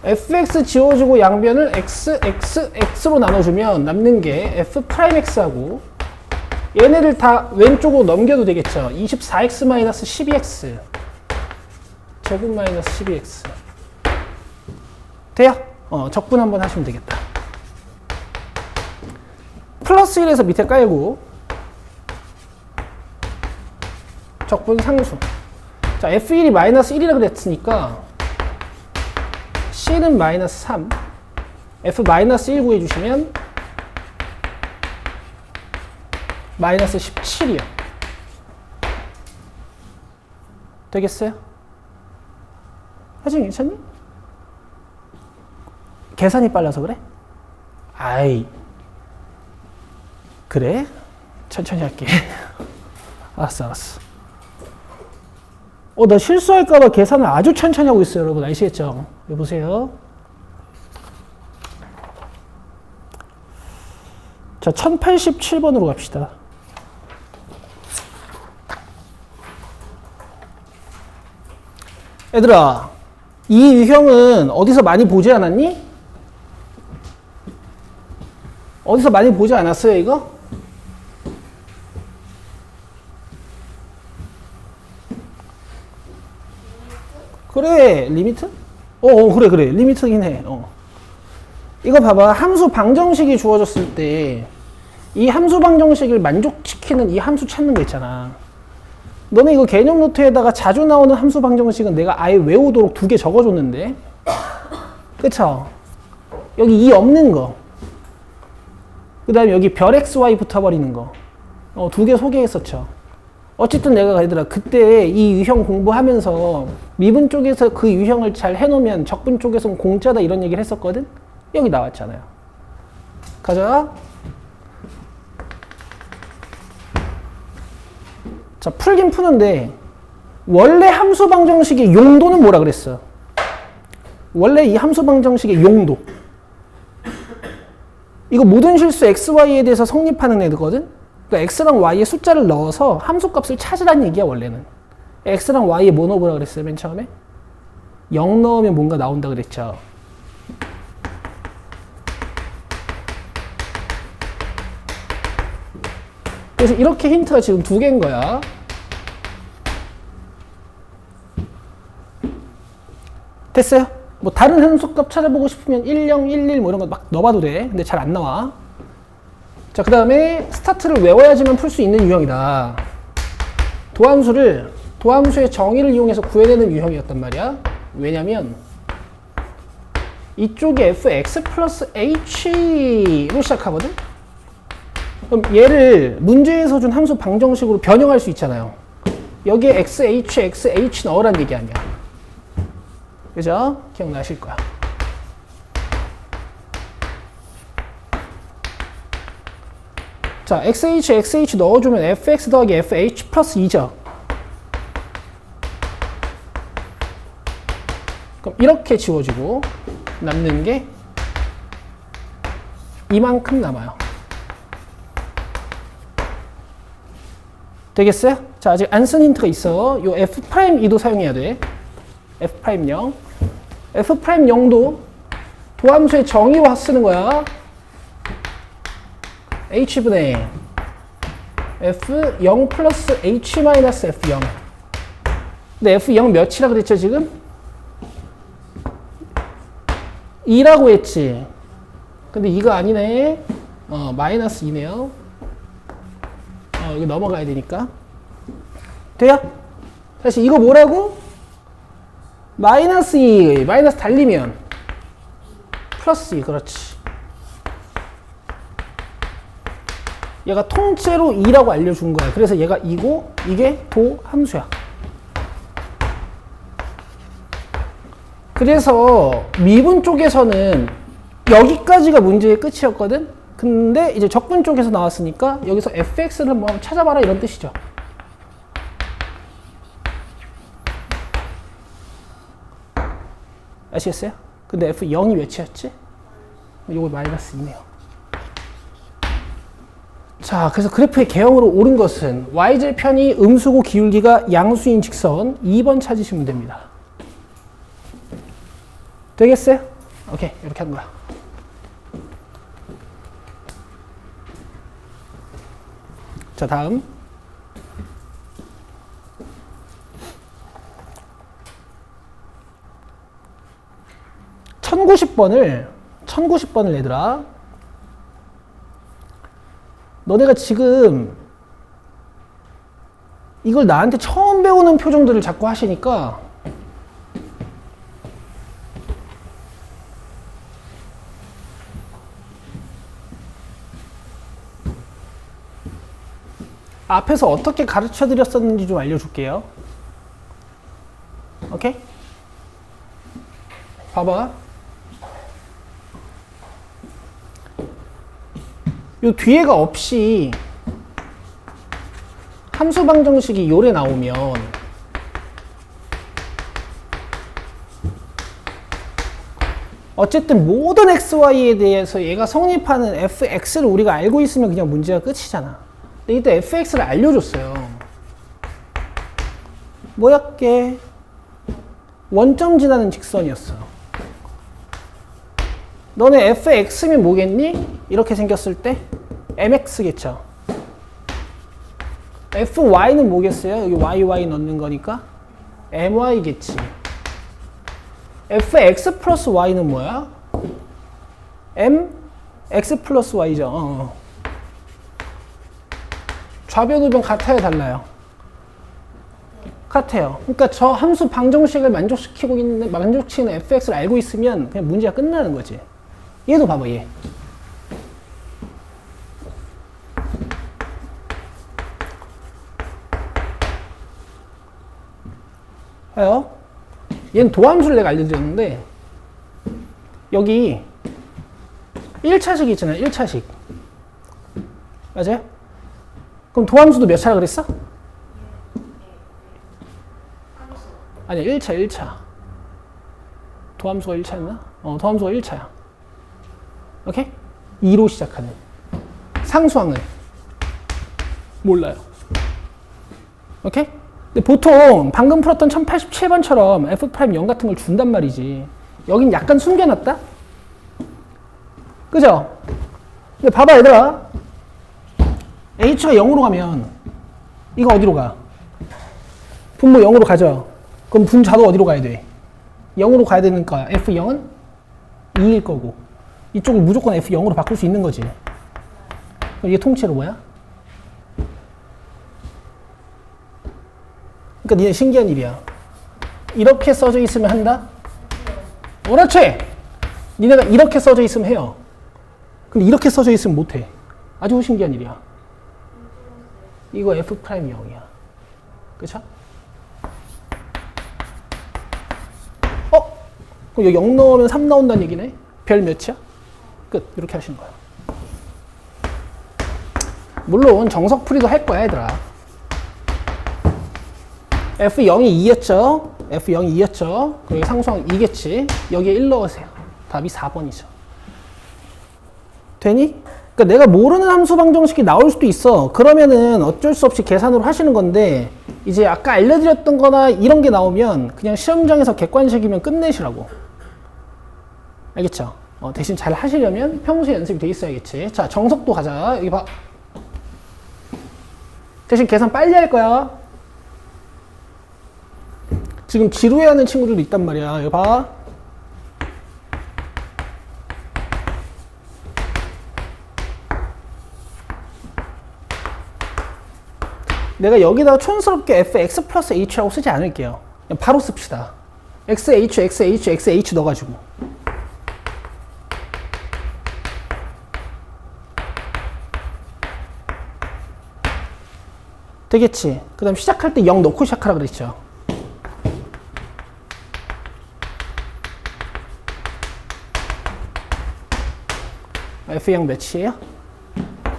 fx 지워주고 양변을 x, x, x로 나눠주면 남는 게 f'x하고 얘네를 다 왼쪽으로 넘겨도 되겠죠. 24x-12x 제곱 마이너스 12x 돼요? 적분 한번 하시면 되겠다. 플러스 1에서 밑에 깔고 적분 상수. 자, f1이 마이너스 1이라 그랬으니까 C는 마이너스 3, F 마이너스 1 구해주시면 마이너스 17이요. 되겠어요? 하진 괜찮니? 계산이 빨라서 그래? 아이, 그래? 천천히 할게. 알았어. 나 실수할까봐 계산을 아주 천천히 하고 있어요, 여러분. 아시겠죠? 여기 보세요. 자, 1087번으로 갑시다. 얘들아, 이 유형은 어디서 많이 보지 않았니? 어디서 많이 보지 않았어요, 이거? 그래, 리미트? 그래. 리미트긴 해. 이거 봐봐. 함수 방정식이 주어졌을 때, 이 함수 방정식을 만족시키는 이 함수 찾는 거 있잖아. 너네 이거 개념 노트에다가 자주 나오는 함수 방정식은 내가 아예 외우도록 2개 적어줬는데. 그쵸? 여기 이 없는 거. 그 다음에 여기 별 XY 붙어버리는 거. 2개 소개했었죠. 어쨌든 내가 얘들아 그때 이 유형 공부하면서 미분 쪽에서 그 유형을 잘 해놓으면 적분 쪽에서는 공짜다 이런 얘기를 했었거든? 여기 나왔잖아요. 가자. 자, 풀긴 푸는데 원래 함수 방정식의 용도는 뭐라 그랬어? 원래 이 함수 방정식의 용도. 이거 모든 실수 XY에 대해서 성립하는 애거든? 그러니까 x랑 y에 숫자를 넣어서 함수값을 찾으라는 얘기야 원래는. x랑 y에 뭐 넣어보라 그랬어요 맨 처음에? 0 넣으면 뭔가 나온다 그랬죠. 그래서 이렇게 힌트가 지금 2개인 거야. 됐어요? 뭐 다른 함수값 찾아보고 싶으면 10, 11 뭐 이런 거 막 넣어봐도 돼. 근데 잘 안 나와. 자, 그 다음에 스타트를 외워야지만 풀 수 있는 유형이다. 도함수의 정의를 이용해서 구해내는 유형이었단 말이야. 왜냐면 이쪽이 fx 플러스 h로 시작하거든? 그럼 얘를 문제에서 준 함수 방정식으로 변형할 수 있잖아요. 여기에 xh 넣으란 얘기 아니야. 그죠? 기억나실 거야. 자, xh 넣어주면 fx 더하기 fh 플러스 2죠. 그럼 이렇게 지워지고 남는 게 이만큼 남아요. 되겠어요? 자, 아직 안 쓴 힌트가 있어. 요 f'E도 사용해야 돼. f'영. f'영도 도함수의 정의와 쓰는 거야. h분의 f0 플러스 h 마이너스 f0. 근데 f0 몇이라 그랬죠 지금? 2라고 했지. 근데 2가 아니네. 마이너스 2네요. 여기 넘어가야 되니까. 돼요? 다시 이거 뭐라고? 마이너스 2. 마이너스 달리면 플러스 2. 그렇지. 얘가 통째로 2라고 알려준 거야. 그래서 얘가 2고 이게 도 함수야. 그래서 미분 쪽에서는 여기까지가 문제의 끝이었거든. 근데 이제 적분 쪽에서 나왔으니까 여기서 fx를 한번 찾아봐라 이런 뜻이죠. 아시겠어요? 근데 f0이 몇이었지? 이거 마이너스 2네요. 자, 그래서 그래프의 개형으로 옳은 것은 y절편이 음수고 기울기가 양수인 직선 2번 찾으시면 됩니다. 되겠어요? 오케이, 이렇게 하는 거야. 자, 다음. (1090번을) 얘들아, 너네가 지금 이걸 나한테 처음 배우는 표정들을 자꾸 하시니까 앞에서 어떻게 가르쳐 드렸었는지 좀 알려줄게요. 오케이? 봐봐. 요 뒤에가 없이 함수 방정식이 요래 나오면 어쨌든 모든 xy에 대해서 얘가 성립하는 fx를 우리가 알고 있으면 그냥 문제가 끝이잖아. 근데 이때 fx를 알려줬어요. 뭐였게? 원점 지나는 직선이었어. 너네 fx면 뭐겠니? 이렇게 생겼을 때 mx겠죠. fy는 뭐겠어요? 여기 yy 넣는 거니까 my겠지. fx 플러스 y는 뭐야? mx 플러스 y죠. 좌변 우변 같아요, 달라요? 같아요. 그러니까 저 함수 방정식을 만족시키는 fx를 알고 있으면 그냥 문제가 끝나는 거지. 얘도 봐봐, 얘. 봐요. 얘는 도함수를 내가 알려드렸는데 여기 1차식이 있잖아요. 1차식. 맞아요? 그럼 도함수도 몇 차라 그랬어? 아니야, 1차. 도함수가 1차였나? 도함수가 1차야. 오케이? 2로 시작하는. 상수항을. 몰라요. 오케이? 근데 보통 방금 풀었던 1087번처럼 F'0 같은 걸 준단 말이지. 여긴 약간 숨겨놨다? 그죠? 근데 봐봐, 얘들아. H가 0으로 가면 이거 어디로 가? 분모 0으로 가죠? 그럼 분자도 어디로 가야 돼? 0으로 가야 되니까 F0은 2일 거고 이쪽을 무조건 F0으로 바꿀 수 있는 거지. 그럼 이게 통째로 뭐야? 그러니까 니네 신기한 일이야. 이렇게 써져 있으면 한다? 그렇지! 니네가 이렇게 써져 있으면 해요. 근데 이렇게 써져 있으면 못해. 아주 신기한 일이야. 이거 F'0이야. 그쵸? 그럼 여기 0 넣으면 3 나온다는 얘기네? 별 몇이야? 끝. 이렇게 하시는 거야. 물론 정석풀이도 할 거야, 얘들아. F0이 2였죠? F0이 2였죠? 그리고 상수항 2겠지? 여기에 1 넣으세요. 답이 4번이죠. 되니? 그러니까 내가 모르는 함수 방정식이 나올 수도 있어. 그러면은 어쩔 수 없이 계산으로 하시는 건데 이제 아까 알려드렸던 거나 이런 게 나오면 그냥 시험장에서 객관식이면 끝내시라고. 알겠죠? 대신 잘 하시려면 평소에 연습이 돼 있어야겠지. 자, 정석도 가자. 여기 봐. 대신 계산 빨리 할 거야. 지금 지루해하는 친구들도 있단 말이야. 여기 봐. 내가 여기다가 촌스럽게 fx 플러스 h라고 쓰지 않을게요. 그냥 바로 씁시다. xh 넣어가지고. 되겠지? 그 다음 시작할 때 0 넣고 시작하라 그랬죠. F양 몇이에요?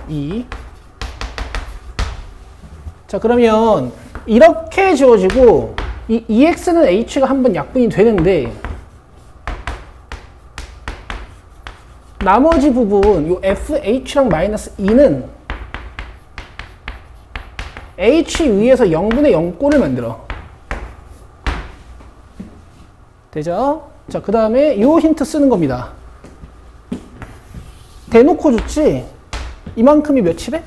2. 자, 그러면 이렇게 지워지고 이 EX는 H가 한번 약분이 되는데 나머지 부분 요 FH랑 마이너스 2는 H 위에서 0분의 0꼴을 만들어. 되죠? 자, 그 다음에 요 힌트 쓰는 겁니다. 대놓고 줬지? 이만큼이 몇이래?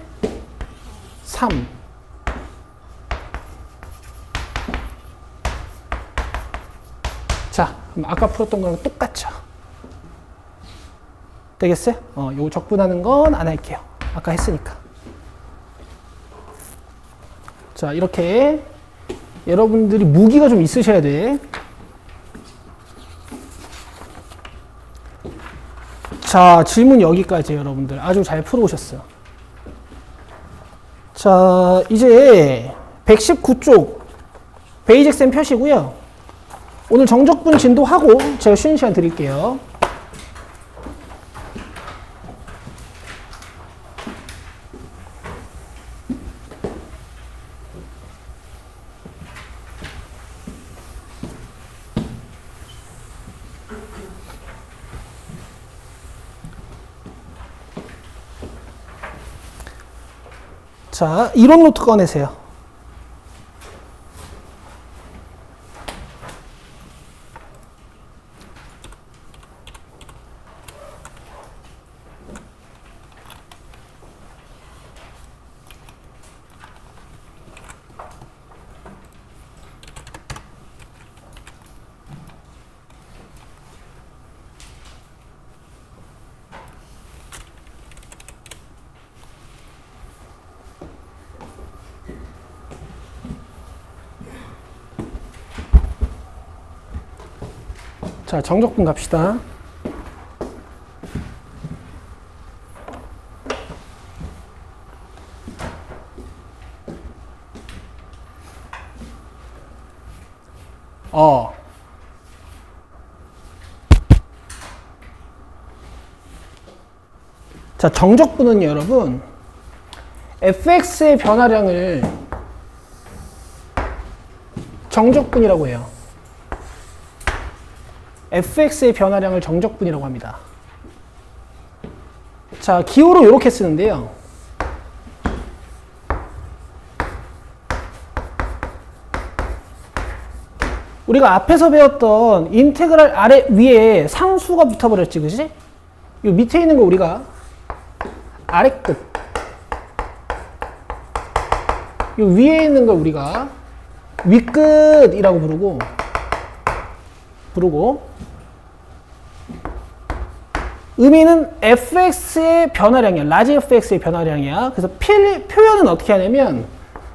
3. 자, 그럼 아까 풀었던 거랑 똑같죠? 되겠어요? 요 적분하는 건 안 할게요. 아까 했으니까. 자, 이렇게 여러분들이 무기가 좀 있으셔야 돼. 자, 질문 여기까지 여러분들 아주 잘 풀어오셨어요. 자, 이제 119쪽 베이직센 펴시고요. 오늘 정적분 진도하고 제가 쉬는 시간 드릴게요. 자, 이론 노트 꺼내세요. 자, 정적분 갑시다. 자, 정적분은 여러분 fx의 변화량을 정적분이라고 해요. fx의 변화량을 정적분이라고 합니다. 자, 기호로 이렇게 쓰는데요. 우리가 앞에서 배웠던 인테그랄 아래 위에 상수가 붙어버렸지, 그지? 이 밑에 있는 거 우리가 아래 끝, 이 위에 있는 걸 우리가 윗끝이라고 부르고 의미는 fx의 변화량이야. 라지 fx의 변화량이야. 그래서 표현은 어떻게 하냐면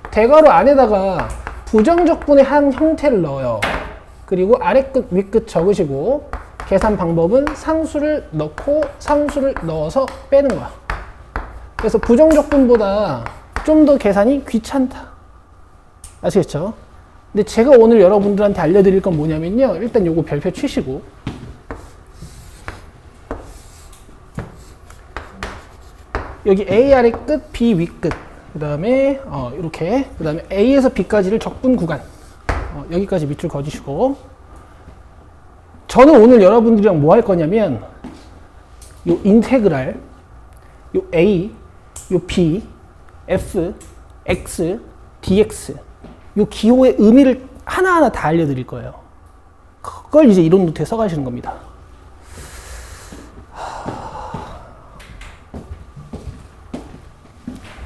대괄호 안에다가 부정적분의 한 형태를 넣어요. 그리고 아래끝 윗끝 적으시고 계산 방법은 상수를 넣고 상수를 넣어서 빼는 거야. 그래서 부정적분보다 좀 더 계산이 귀찮다. 아시겠죠? 근데 제가 오늘 여러분들한테 알려드릴 건 뭐냐면요. 일단 요거 별표 치시고 여기 A 아래 끝, B 윗 끝, 그 다음에 이렇게, 그 다음에 A에서 B까지를 적분 구간, 여기까지 밑줄 그어주시고, 저는 오늘 여러분들이랑 뭐 할 거냐면 요 인테그랄, 요 A, 요 B, F, X, DX 요 기호의 의미를 하나하나 다 알려드릴 거예요. 그걸 이제 이론 노트에 써가시는 겁니다.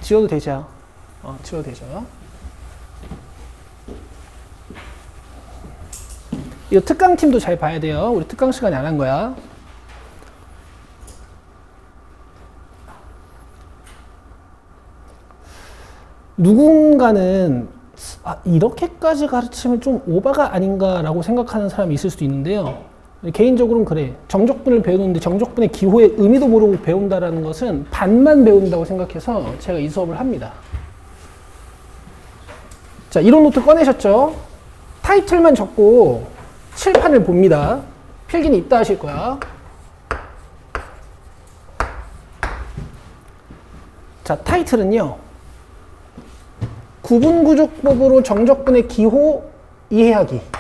지워도 되죠? 지워도 되죠? 이 특강팀도 잘 봐야 돼요. 우리 특강 시간에 안 한 거야. 누군가는 이렇게까지 가르치면 좀 오바가 아닌가라고 생각하는 사람이 있을 수도 있는데요. 개인적으로는 그래. 정적분을 배우는데 정적분의 기호의 의미도 모르고 배운다라는 것은 반만 배운다고 생각해서 제가 이 수업을 합니다. 자, 이론 노트 꺼내셨죠? 타이틀만 적고 칠판을 봅니다. 필기는 이따 하실 거야. 자, 타이틀은요. 구분구조법으로 정적분의 기호 이해하기.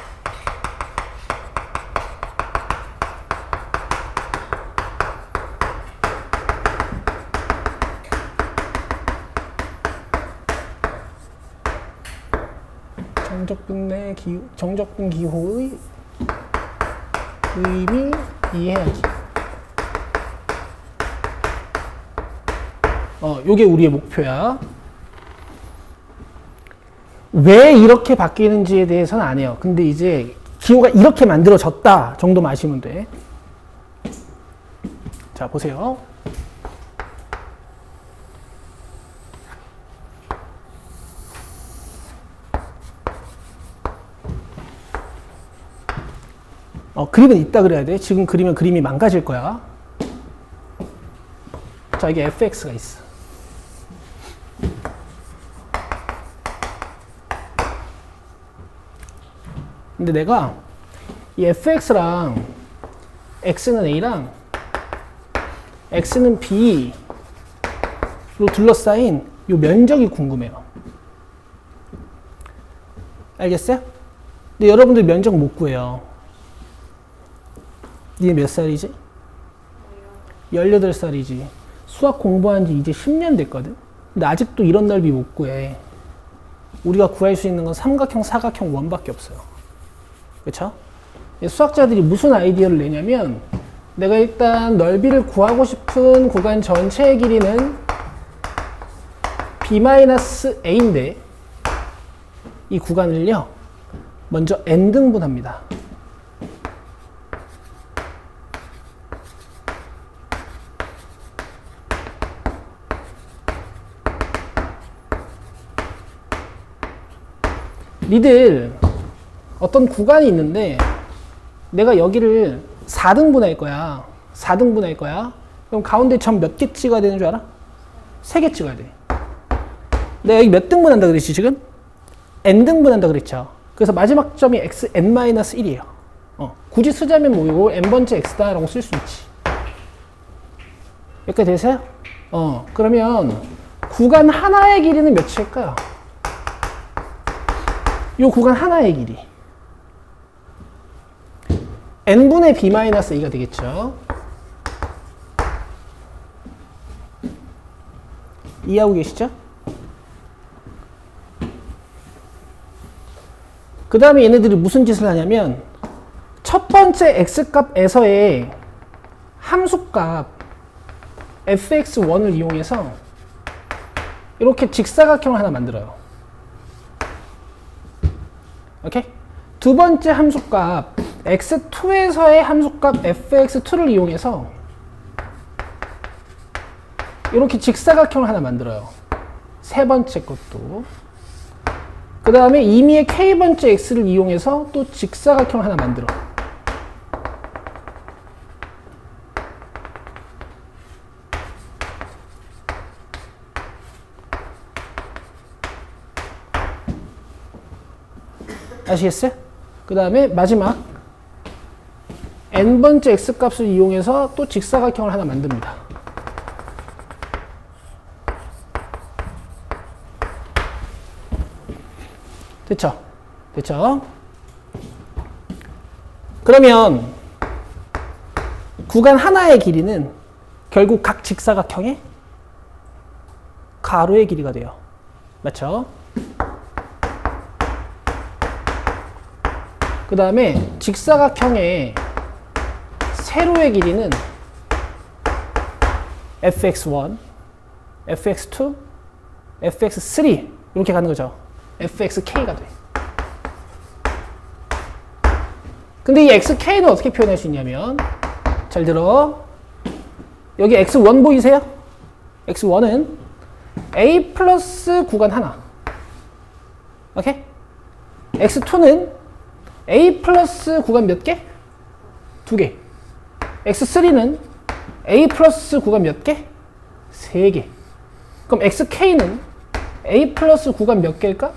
정적분 기호의 의미 이해하기. 요게 우리의 목표야. 왜 이렇게 바뀌는지에 대해서는 안 해요. 근데 이제 기호가 이렇게 만들어졌다 정도만 아시면 돼. 자, 보세요. 그림은 이따 그려야 돼. 지금 그리면 그림이 망가질 거야. 자, 이게 fx가 있어. 근데 내가 이 fx랑 x는 a랑 x는 b로 둘러싸인 이 면적이 궁금해요. 알겠어요? 근데 여러분들 면적 못 구해요. 니네 몇 살이지? 18살이지. 수학 공부한 지 이제 10년 됐거든? 근데 아직도 이런 넓이 못 구해. 우리가 구할 수 있는 건 삼각형, 사각형, 원밖에 없어요. 그쵸? 수학자들이 무슨 아이디어를 내냐면, 내가 일단 넓이를 구하고 싶은 구간 전체의 길이는 b-a인데, 이 구간을요, 먼저 n등분합니다. 니들 어떤 구간이 있는데 내가 여기를 4등분 할 거야. 4등분 할 거야. 그럼 가운데 점 몇 개 찍어야 되는 줄 알아? 3개 찍어야 돼. 내가 여기 몇 등분 한다 그랬지 지금? n등분 한다 그랬죠. 그래서 마지막 점이 xn-1이에요. 굳이 쓰자면 뭐고 n번째 x다 라고 쓸 수 있지. 여기까지 되세요? 그러면 구간 하나의 길이는 몇일까요? 이 구간 하나의 길이 n분의 b-a가 되겠죠. 이해하고 계시죠? 그 다음에 얘네들이 무슨 짓을 하냐면 첫 번째 x값에서의 함수값 fx1을 이용해서 이렇게 직사각형을 하나 만들어요. 오케이? 두 번째 함수값 x2에서의 함수값 fx2를 이용해서 이렇게 직사각형을 하나 만들어요. 세 번째 것도. 그 다음에 임의의 k번째 x를 이용해서 또 직사각형을 하나 만들어. 아시겠어요? 그 다음에 마지막 n번째 x값을 이용해서 또 직사각형을 하나 만듭니다. 됐죠? 됐죠? 그러면 구간 하나의 길이는 결국 각 직사각형의 가로의 길이가 돼요. 맞죠? 그 다음에 직사각형의 세로의 길이는 fx1, fx2, fx3 이렇게 가는 거죠. fxk가 돼. 근데 이 xk는 어떻게 표현할 수 있냐면 잘 들어. 여기 x1 보이세요? x1은 a 플러스 구간 하나. 오케이? x2는 a 플러스 구간 몇 개? 2개. x3는 a 플러스 구간 몇 개? 3개. 그럼 xk는 a 플러스 구간 몇 개일까?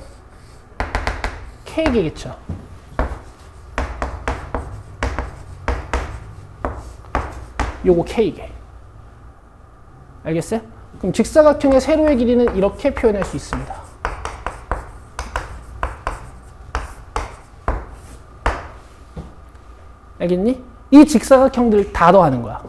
K개겠죠. 요거 K개. 알겠어요? 그럼 직사각형의 세로의 길이는 이렇게 표현할 수 있습니다. 알겠니? 이 직사각형들 다 더하는 거야.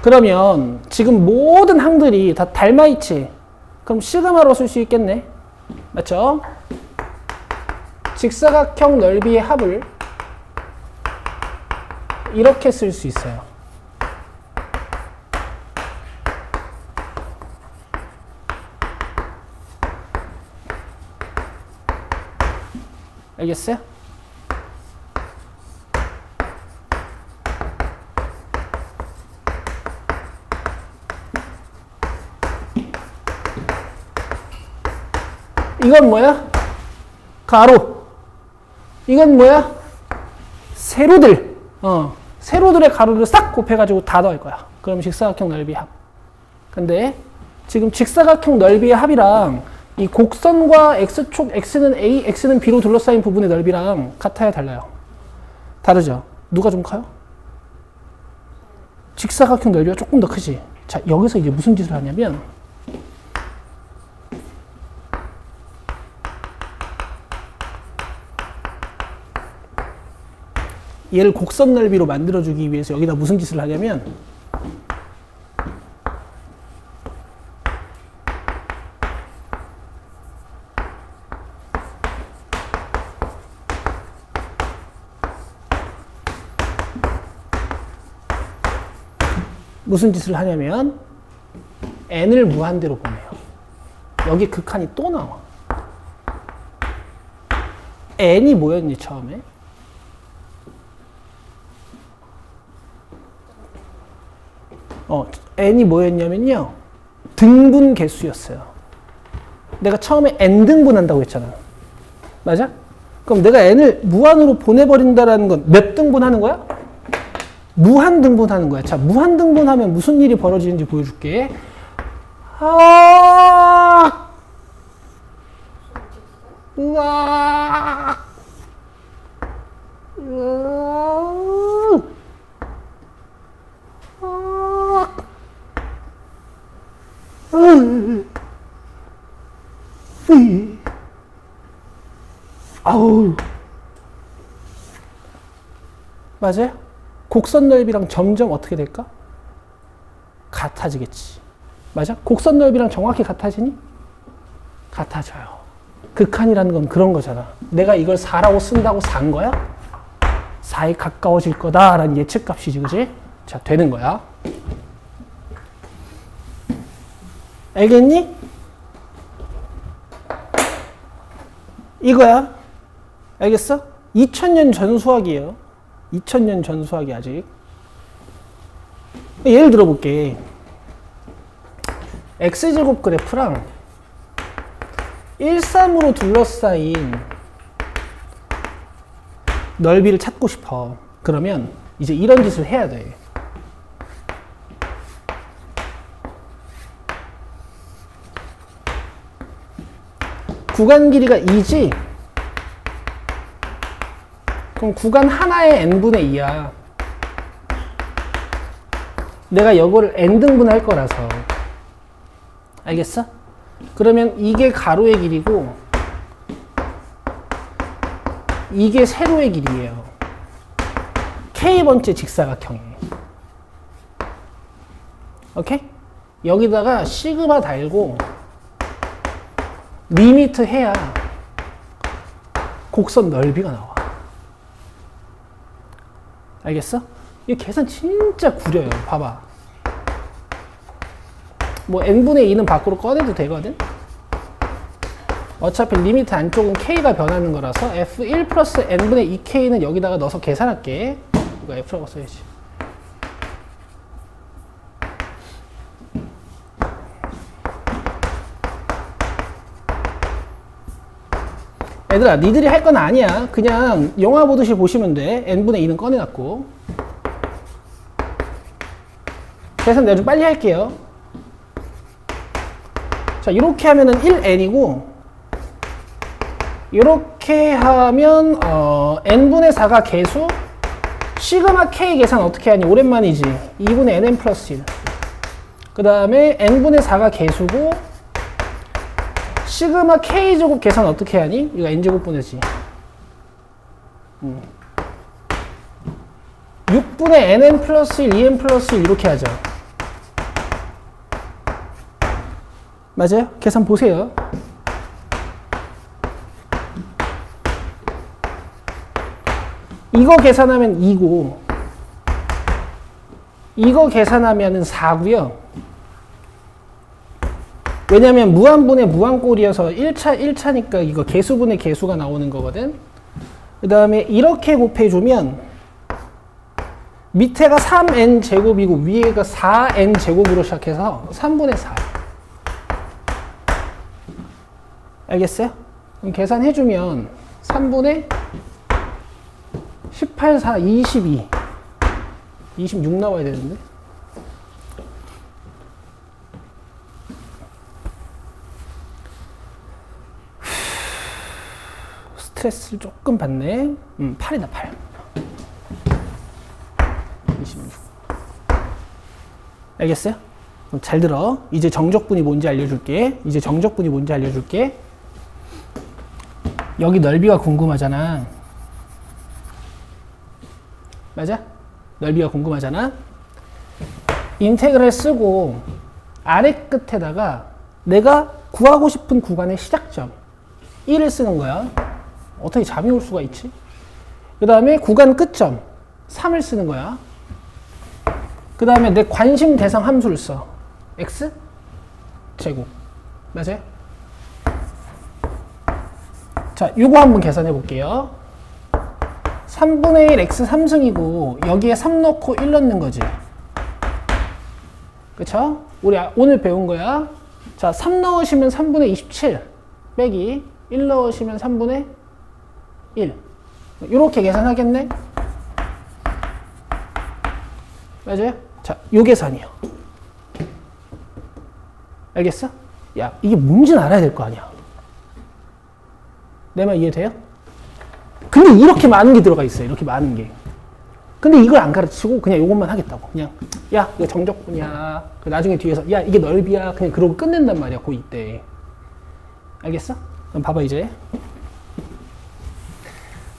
그러면 지금 모든 항들이 다 닮아있지? 그럼 시그마로 쓸 수 있겠네. 맞죠? 직사각형 넓이의 합을 이렇게 쓸 수 있어요. 알겠어요? 이건 뭐야? 가로. 이건 뭐야? 세로들. 세로들의 가로를 싹 곱해가지고 다 더할 거야. 그럼 직사각형 넓이 합. 근데 지금 직사각형 넓이의 합이랑 이 곡선과 x축 x는 a, x는 b로 둘러싸인 부분의 넓이랑 같아요, 달라요? 다르죠? 누가 좀 커요? 직사각형 넓이가 조금 더 크지. 자, 여기서 이제 무슨 짓을 하냐면 얘를 곡선 넓이로 만들어주기 위해서 여기다 무슨 짓을 하냐면 무슨 짓을 하냐면 n을 무한대로 보내요. 여기 극한이 또 나와. n이 뭐였니 처음에? n이 뭐였냐면요. 등분 개수였어요. 내가 처음에 n등분 한다고 했잖아. 맞아? 그럼 내가 n을 무한으로 보내버린다라는 건 몇 등분 하는 거야? 무한 등분하는 거야. 자, 무한 등분하면 무슨 일이 벌어지는지 보여줄게. 우와. 아우. 맞아요? 곡선 넓이랑 점점 어떻게 될까? 같아지겠지. 맞아? 곡선 넓이랑 정확히 같아지니? 같아져요. 극한이라는 건 그런 거잖아. 내가 이걸 4라고 쓴다고 4인 거야? 4에 가까워질 거다라는 예측값이지, 그지? 자, 되는 거야. 알겠니? 이거야. 알겠어? 2000년 전 수학이에요. 2000년 전 수학이 아직. 예를 들어볼게. x제곱 그래프랑 1,3으로 둘러싸인 넓이를 찾고 싶어. 그러면 이제 이런 짓을 해야 돼. 구간 길이가 2지? 그럼 구간 하나에 n분의 2야. 내가 이거를 n등분 할 거라서. 알겠어? 그러면 이게 가로의 길이고 이게 세로의 길이에요. k번째 직사각형이에요. 오케이? 여기다가 시그마 달고 리미트 해야 곡선 넓이가 나와. 알겠어? 이 계산 진짜 구려요. 봐봐. 뭐 n분의 2는 밖으로 꺼내도 되거든? 어차피 리미트 안쪽은 k가 변하는 거라서 f1 플러스 n분의 2k는 여기다가 넣어서 계산할게. 이거 f라고 써야지. 얘들아, 니들이 할 건 아니야. 그냥 영화 보듯이 보시면 돼. n분의 2는 꺼내놨고. 계산 내가 좀 빨리 할게요. 자, 이렇게 하면은 1n이고, 이렇게 하면 n분의 4가 개수, 시그마 k 계산 어떻게 하니? 오랜만이지. 2분의 nn 플러스 1. 그 다음에 n분의 4가 개수고, 시그마 k제곱 계산 어떻게 하니? 이거 n제곱분의지. 6분의 nn 플러스 1, 2n 플러스 1 이렇게 하죠. 맞아요? 계산 보세요. 이거 계산하면 2고, 이거 계산하면 4고요. 왜냐면 무한분의 무한꼴이어서 1차니까 이거 개수분의 개수가 나오는 거거든. 그 다음에 이렇게 곱해주면 밑에가 3n 제곱이고 위에가 4n 제곱으로 시작해서 3분의 4. 알겠어요? 그럼 계산해주면 3분의 18, 4, 22. 26 나와야 되는데. 스트레스를 조금 받네. 8이다, 8. 26. 알겠어요? 그럼 잘 들어. 이제 정적분이 뭔지 알려줄게. 여기 넓이가 궁금하잖아. 맞아? 넓이가 궁금하잖아. 인테그랄 쓰고 아래 끝에다가 내가 구하고 싶은 구간의 시작점 1을 쓰는 거야. 어떻게 잠이 올 수가 있지? 그 다음에 구간 끝점 3을 쓰는 거야. 그 다음에 내 관심 대상 함수를 써. x 제곱. 맞아요? 자, 요거 한번 계산해 볼게요. 3분의 1 x 3승이고 여기에 3 넣고 1 넣는 거지. 그쵸? 우리 오늘 배운 거야. 자, 3 넣으시면 3분의 27 빼기 1 넣으시면 3분의 1. 이렇게 계산하겠네? 맞아요? 자, 요 계산이요. 알겠어? 야, 이게 뭔지는 알아야 될 거 아니야. 내 말 이해돼요? 근데 이렇게 많은 게 들어가 있어요. 이렇게 많은 게. 근데 이걸 안 가르치고 그냥 이것만 하겠다고. 그냥 야, 이거 정적분이야. 나중에 뒤에서 야, 이게 넓이야. 그냥 그러고 끝낸단 말이야. 고2 때. 알겠어? 그럼 봐봐 이제.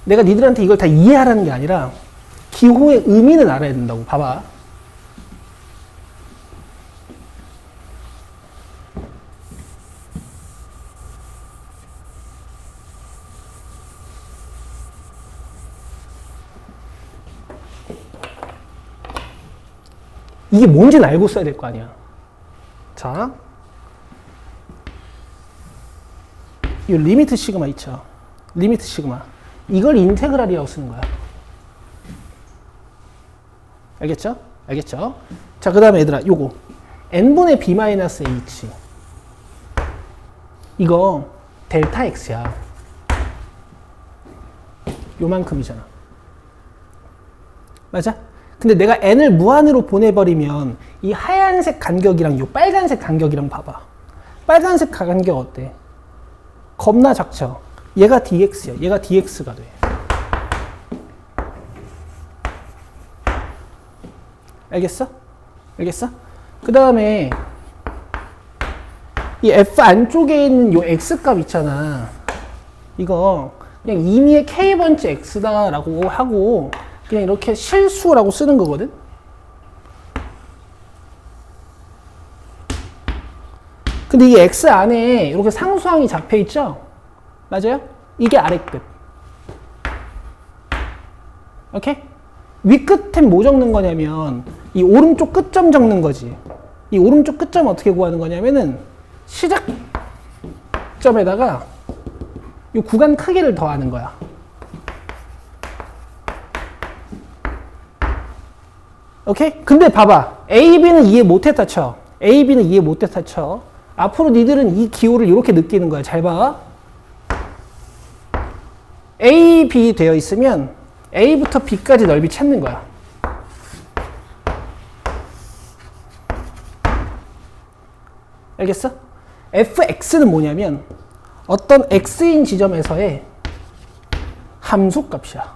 내가 니들한테 이걸 다 이해하라는 게 아니라 기호의 의미는 알아야 된다고. 봐봐. 이게 뭔지는 알고 써야 될 거 아니야. 자, 이 리미트 시그마 있죠. 리미트 시그마. 이걸 인테그랄이라고 쓰는 거야. 알겠죠? 알겠죠? 자, 그 다음에 얘들아, 요거 n분의 b-h 이거 델타 x야. 요만큼이잖아. 맞아? 근데 내가 n을 무한으로 보내버리면 이 하얀색 간격이랑 이 빨간색 간격이랑 봐봐. 빨간색 간격 어때? 겁나 작죠? 얘가 dx야. 얘가 dx가 돼. 알겠어? 알겠어? 그 다음에 이 f 안쪽에 있는 이 x값 있잖아. 이거 그냥 임의의 k번째 x다라고 하고 그냥 이렇게 실수라고 쓰는 거거든. 근데 이게 x 안에 이렇게 상수항이 잡혀 있죠? 맞아요? 이게 아래 끝. 오케이? 위 끝에 뭐 적는 거냐면 이 오른쪽 끝점 적는 거지. 이 오른쪽 끝점 어떻게 구하는 거냐면은 시작점에다가 이 구간 크기를 더하는 거야. 오케이? 근데 봐봐. A, B는 이해 못했다 쳐. A, B는 이해 못했다 쳐. 앞으로 니들은 이 기호를 이렇게 느끼는 거야. 잘 봐. A, B 되어 있으면 A부터 B까지 넓이 찾는 거야. 알겠어? fx는 뭐냐면 어떤 x인 지점에서의 함수값이야.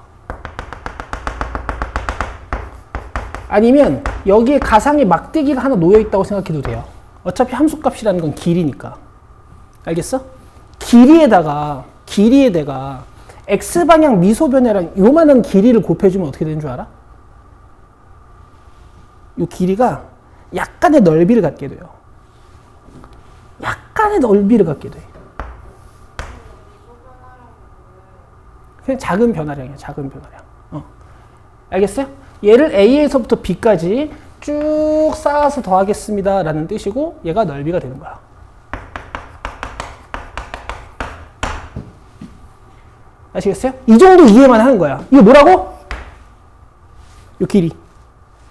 아니면 여기에 가상의 막대기가 하나 놓여있다고 생각해도 돼요. 어차피 함수값이라는 건 길이니까. 알겠어? 길이에다가 x방향 미소변이랑 요만한 길이를 곱해주면 어떻게 되는 줄 알아? 요 길이가 약간의 넓이를 갖게 돼요. 약간의 넓이를 갖게 돼. 그냥 작은 변화량이야, 작은 변화량. 알겠어요? 얘를 A에서부터 B까지 쭉 쌓아서 더하겠습니다 라는 뜻이고 얘가 넓이가 되는 거야. 아시겠어요? 이 정도 이해만 하는 거야. 이거 뭐라고? 요 길이.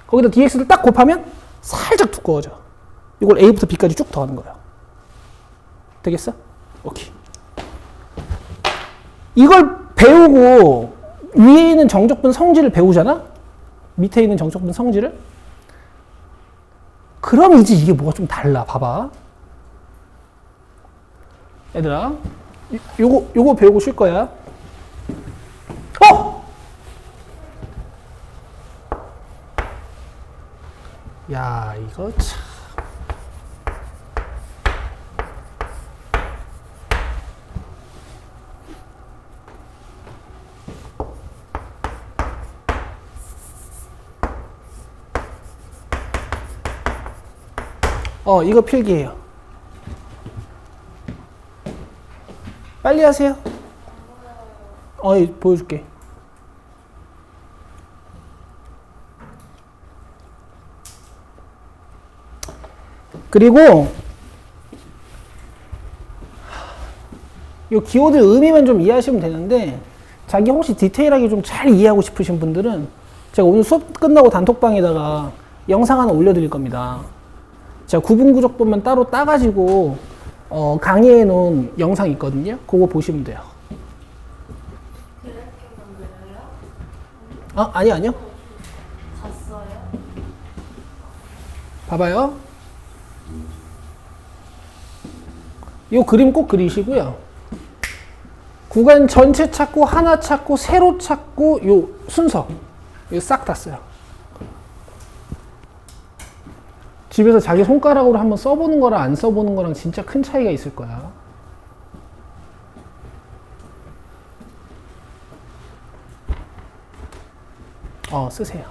거기다 dx를 딱 곱하면 살짝 두꺼워져. 이걸 A부터 B까지 쭉 더하는 거야. 되겠어? 오케이. 이걸 배우고 위에 있는 정적분 성질을 배우잖아? 밑에 있는 정적분 성질을? 그럼 이제 이게 뭐가 좀 달라. 봐봐. 얘들아, 요거 배우고 쉴 거야. 야, 이거 참. 이거 필기해요. 빨리 하세요. 보여줄게. 그리고 이 기호들 의미만 좀 이해하시면 되는데 자기 혹시 디테일하게 좀 잘 이해하고 싶으신 분들은 제가 오늘 수업 끝나고 단톡방에다가 영상 하나 올려드릴 겁니다. 제가 구분구적분만 따로 따가지고 강의해 놓은 영상이 있거든요. 그거 보시면 돼요. 아니요. 봤어요? 봐봐요. 이 그림 꼭 그리시고요. 구간 전체 찾고 하나 찾고 세로 찾고 요 순서 이거 싹 다 써요. 집에서 자기 손가락으로 한번 써보는 거랑 안 써보는 거랑 진짜 큰 차이가 있을 거야. 쓰세요.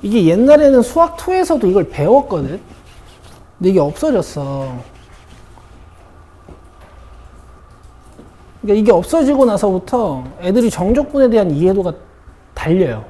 이게 옛날에는 수학 2에서도 이걸 배웠거든. 근데 이게 없어졌어. 그러니까 이게 없어지고 나서부터 애들이 정적분에 대한 이해도가 달려요.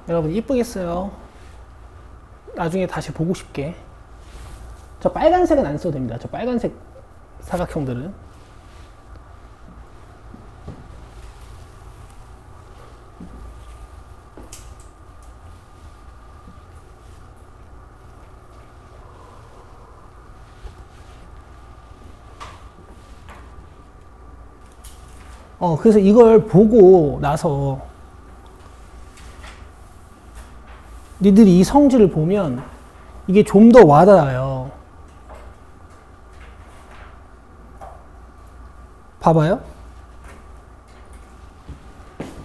여러분 이쁘게 써요. 나중에 다시 보고 싶게. 저 빨간색은 안 써도 됩니다. 저 빨간색 사각형들은. 그래서 이걸 보고 나서 니들이 이 성질을 보면 이게 좀 더 와닿아요. 봐봐요.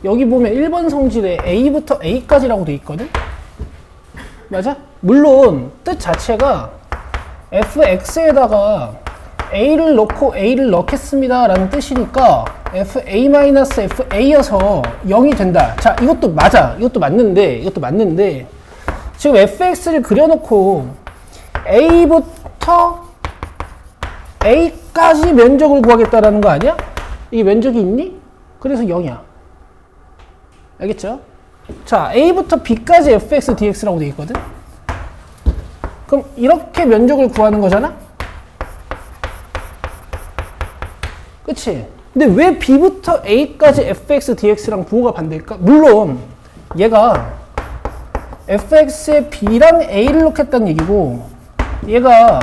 여기 보면 1번 성질에 A부터 A까지라고 돼 있거든? 맞아? 물론 뜻 자체가 fx에다가 A를 넣고 A를 넣겠습니다 라는 뜻이니까 fa-fa여서 0이 된다. 자, 이것도 맞아. 이것도 맞는데 지금 fx를 그려놓고 A부터 A까지 면적을 구하겠다라는 거 아니야? 이게 면적이 있니? 그래서 0이야. 알겠죠? 자, A부터 B까지 fx dx라고 돼 있거든? 그럼 이렇게 면적을 구하는 거잖아? 그치? 근데 왜 B부터 A까지 fx dx랑 부호가 반대일까? 물론 얘가 fx에 B랑 A를 넣겠다는 얘기고 얘가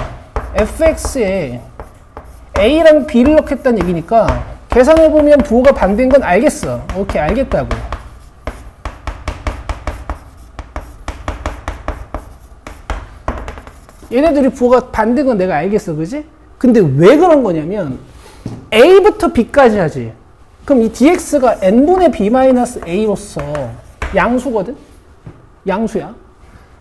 fx에 A랑 B를 넣겠다는 얘기니까 계산해보면 부호가 반대인 건 알겠어. 오케이, 알겠다고. 얘네들이 부호가 반대인 건 내가 알겠어. 그지? 근데 왜 그런 거냐면 A부터 B까지 하지. 그럼 이 dx가 n분의 b-a로서 양수거든? 양수야.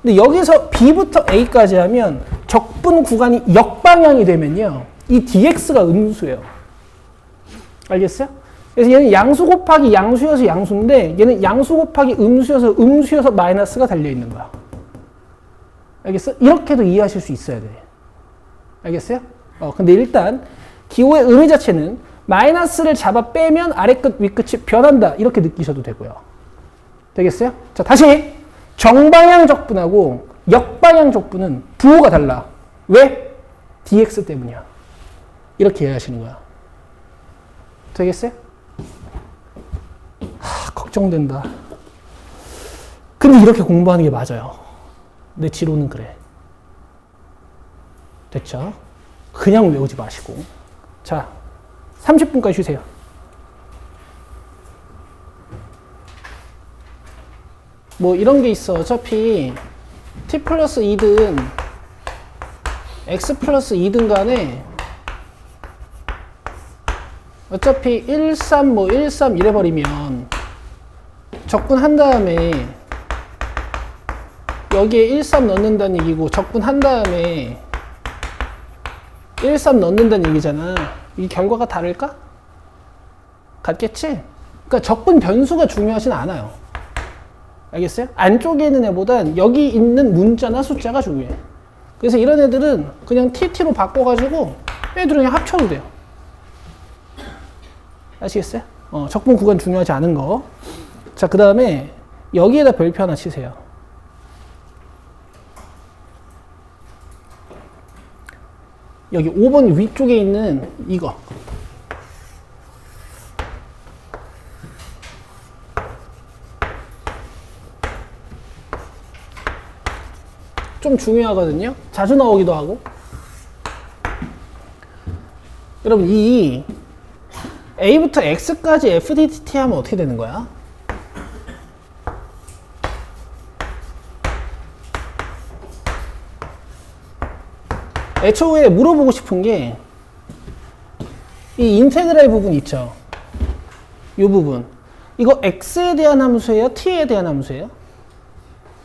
근데 여기서 B부터 A까지 하면 적분 구간이 역방향이 되면요. 이 dx가 음수예요. 알겠어요? 그래서 얘는 양수 곱하기 양수여서 양수인데 얘는 양수 곱하기 음수여서 마이너스가 달려있는 거야. 알겠어? 이렇게도 이해하실 수 있어야 돼. 알겠어요? 근데 일단 기호의 의미 자체는 마이너스를 잡아 빼면 아래끝 윗끝이 변한다. 이렇게 느끼셔도 되고요. 되겠어요? 자, 다시 정방향 적분하고 역방향 적분은 부호가 달라. 왜? dx 때문이야. 이렇게 이해하시는 거야. 되겠어요? 걱정된다. 근데 이렇게 공부하는 게 맞아요. 내 지론은 그래. 됐죠? 그냥 외우지 마시고. 자, 30분까지 쉬세요. 뭐 이런 게 있어. 어차피 t 플러스 2든 x 플러스 2든 간에 어차피 1, 3, 1, 3 이래버리면 적분한 다음에 여기에 1, 3 넣는다는 얘기고 적분한 다음에 1, 3 넣는다는 얘기잖아. 이 결과가 다를까? 같겠지? 그러니까 적분 변수가 중요하진 않아요. 알겠어요? 안쪽에 있는 애보단 여기 있는 문자나 숫자가 중요해. 그래서 이런 애들은 그냥 TT로 바꿔가지고 애들은 그냥 합쳐도 돼요. 아시겠어요? 적분 구간 중요하지 않은 거. 자, 그 다음에 여기에다 별표 하나 치세요. 여기 5번 위쪽에 있는 이거. 좀 중요하거든요. 자주 나오기도 하고. 여러분, 이 A부터 X까지 FDT 하면 어떻게 되는 거야? 애초에 물어보고 싶은 게 이 인테그랄 부분 있죠? 이 부분. 이거 X에 대한 함수예요? T에 대한 함수예요?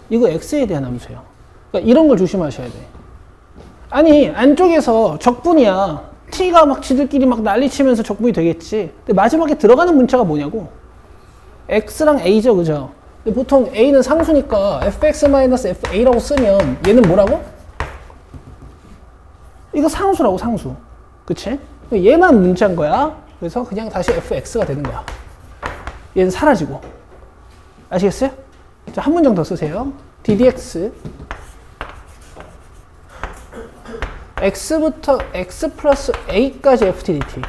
이거 X에 대한 함수예요. 그러니까 이런 걸 조심하셔야 돼. 아니, 안쪽에서 적분이야. T가 막 지들끼리 막 난리치면서 적분이 되겠지. 근데 마지막에 들어가는 문자가 뭐냐고. X랑 A죠, 그죠? 근데 보통 A는 상수니까 fx-fa라고 쓰면 얘는 뭐라고? 이거 상수라고, 상수. 그치? 얘만 문자인 거야. 그래서 그냥 다시 fx가 되는 거야. 얘는 사라지고. 아시겠어요? 자, 한 문장 더 쓰세요. ddx x부터 x 플러스 a까지 ftdt.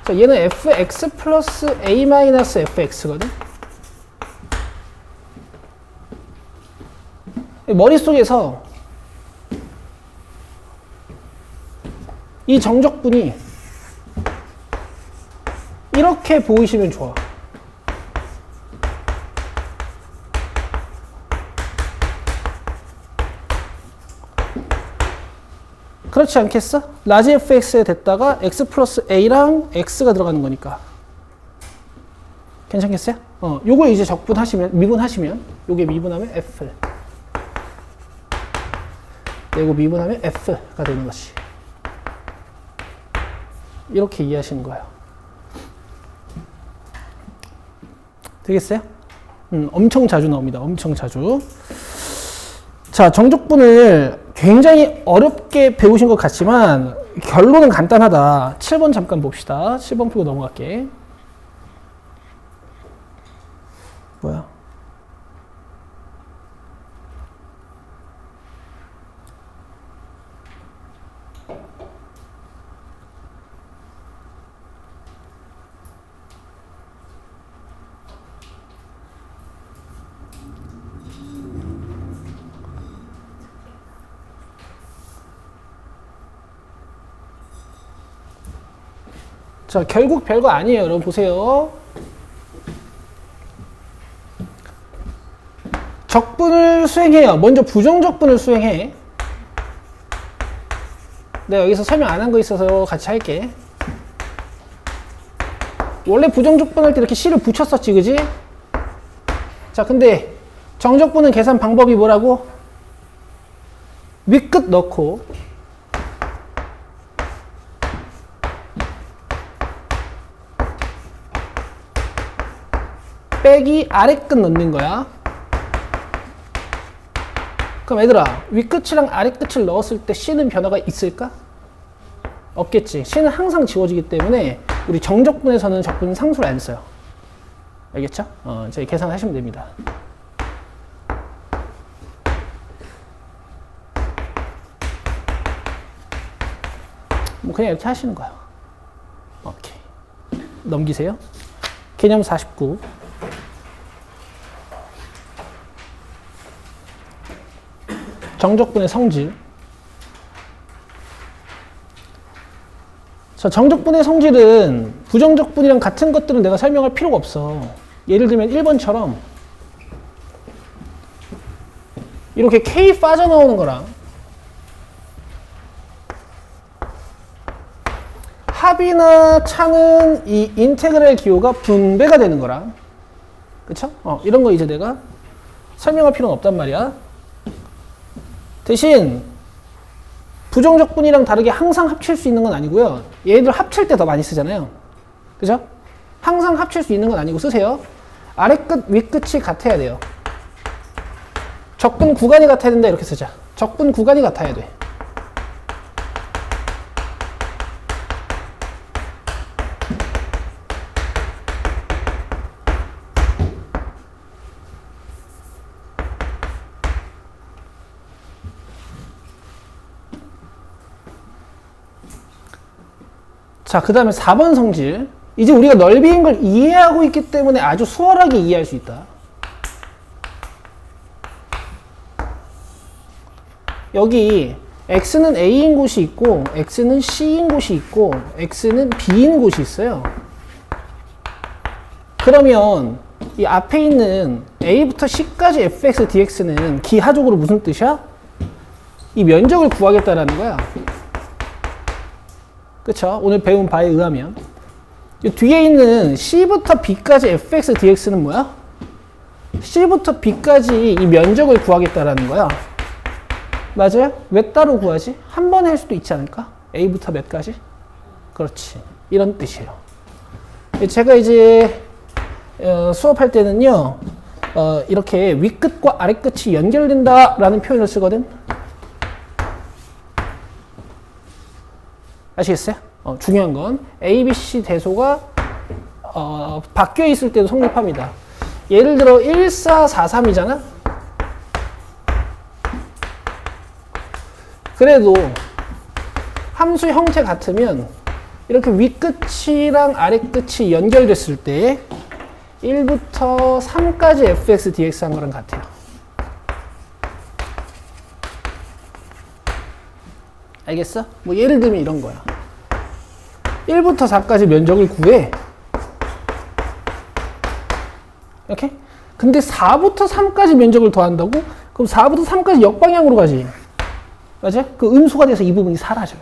자, 얘는 fx 플러스 a 마이너스 fx거든. 머릿속에서 이 정적분이 이렇게 보이시면 좋아. 그렇지 않겠어? 라지 fx에 됐다가 x 플러스 a랑 x가 들어가는 거니까. 괜찮겠어요? 요걸 이제 적분하시면, 미분하시면, 요게 미분하면 f. 요거 미분하면 f가 되는 것이. 이렇게 이해하시는 거예요. 되겠어요? 엄청 자주 나옵니다. 엄청 자주. 자, 정적분을 굉장히 어렵게 배우신 것 같지만 결론은 간단하다. 7번 잠깐 봅시다. 7번 풀고 넘어갈게. 뭐야? 자, 결국 별거 아니에요. 여러분 보세요. 적분을 수행해요. 먼저 부정적분을 수행해. 내가 여기서 설명 안 한 거 있어서 같이 할게. 원래 부정적분 할 때 이렇게 C를 붙였었지, 그지? 자, 근데 정적분은 계산 방법이 뭐라고? 윗끝 넣고 빼기 아래끝 넣는 거야. 그럼 얘들아, 윗끝이랑 아래끝을 넣었을 때 C는 변화가 있을까? 없겠지. C는 항상 지워지기 때문에 우리 정적분에서는 적분 상수를 안 써요. 알겠죠? 저희 계산하시면 됩니다. 뭐 그냥 이렇게 하시는 거예요. 오케이. 넘기세요. 개념 49. 정적분의 성질. 자, 정적분의 성질은 부정적분이랑 같은 것들은 내가 설명할 필요가 없어. 예를 들면 1번처럼 이렇게 K 빠져나오는 거랑 합이나 차는 이 인테그랄 기호가 분배가 되는 거랑, 그쵸? 이런 거 이제 내가 설명할 필요는 없단 말이야. 대신 부정적분이랑 다르게 항상 합칠 수 있는 건 아니고요. 얘들 합칠 때 더 많이 쓰잖아요. 그죠? 항상 합칠 수 있는 건 아니고 쓰세요. 아래끝, 윗끝이 같아야 돼요. 적분 구간이 같아야 된다 이렇게 쓰자. 적분 구간이 같아야 돼. 자, 그 다음에 4번 성질. 이제 우리가 넓이인 걸 이해하고 있기 때문에 아주 수월하게 이해할 수 있다. 여기 x는 a인 곳이 있고 x는 c인 곳이 있고 x는 b인 곳이 있어요. 그러면 이 앞에 있는 a부터 c까지 fx dx는 기하적으로 무슨 뜻이야? 이 면적을 구하겠다라는 거야. 그쵸? 오늘 배운 바에 의하면 이 뒤에 있는 C부터 B까지 fx dx는 뭐야? C부터 B까지 이 면적을 구하겠다라는 거야. 맞아요? 왜 따로 구하지? 한 번에 할 수도 있지 않을까? A부터 몇까지? 그렇지. 이런 뜻이에요. 제가 이제 수업할 때는요, 이렇게 윗끝과 아래끝이 연결된다라는 표현을 쓰거든. 아시겠어요? 중요한 건 A, B, C 대소가 바뀌어 있을 때도 성립합니다. 예를 들어 1443이잖아? 그래도 함수 형태 같으면 이렇게 윗끝이랑 아래끝이 연결됐을 때 1부터 3까지 fx dx 한 거랑 같아요. 알겠어? 뭐 예를 들면 이런 거야. 1부터 4까지 면적을 구해. 이렇게? 근데 4부터 3까지 면적을 더한다고? 그럼 4부터 3까지 역방향으로 가지. 맞아? 그 음수가 돼서 이 부분이 사라져요.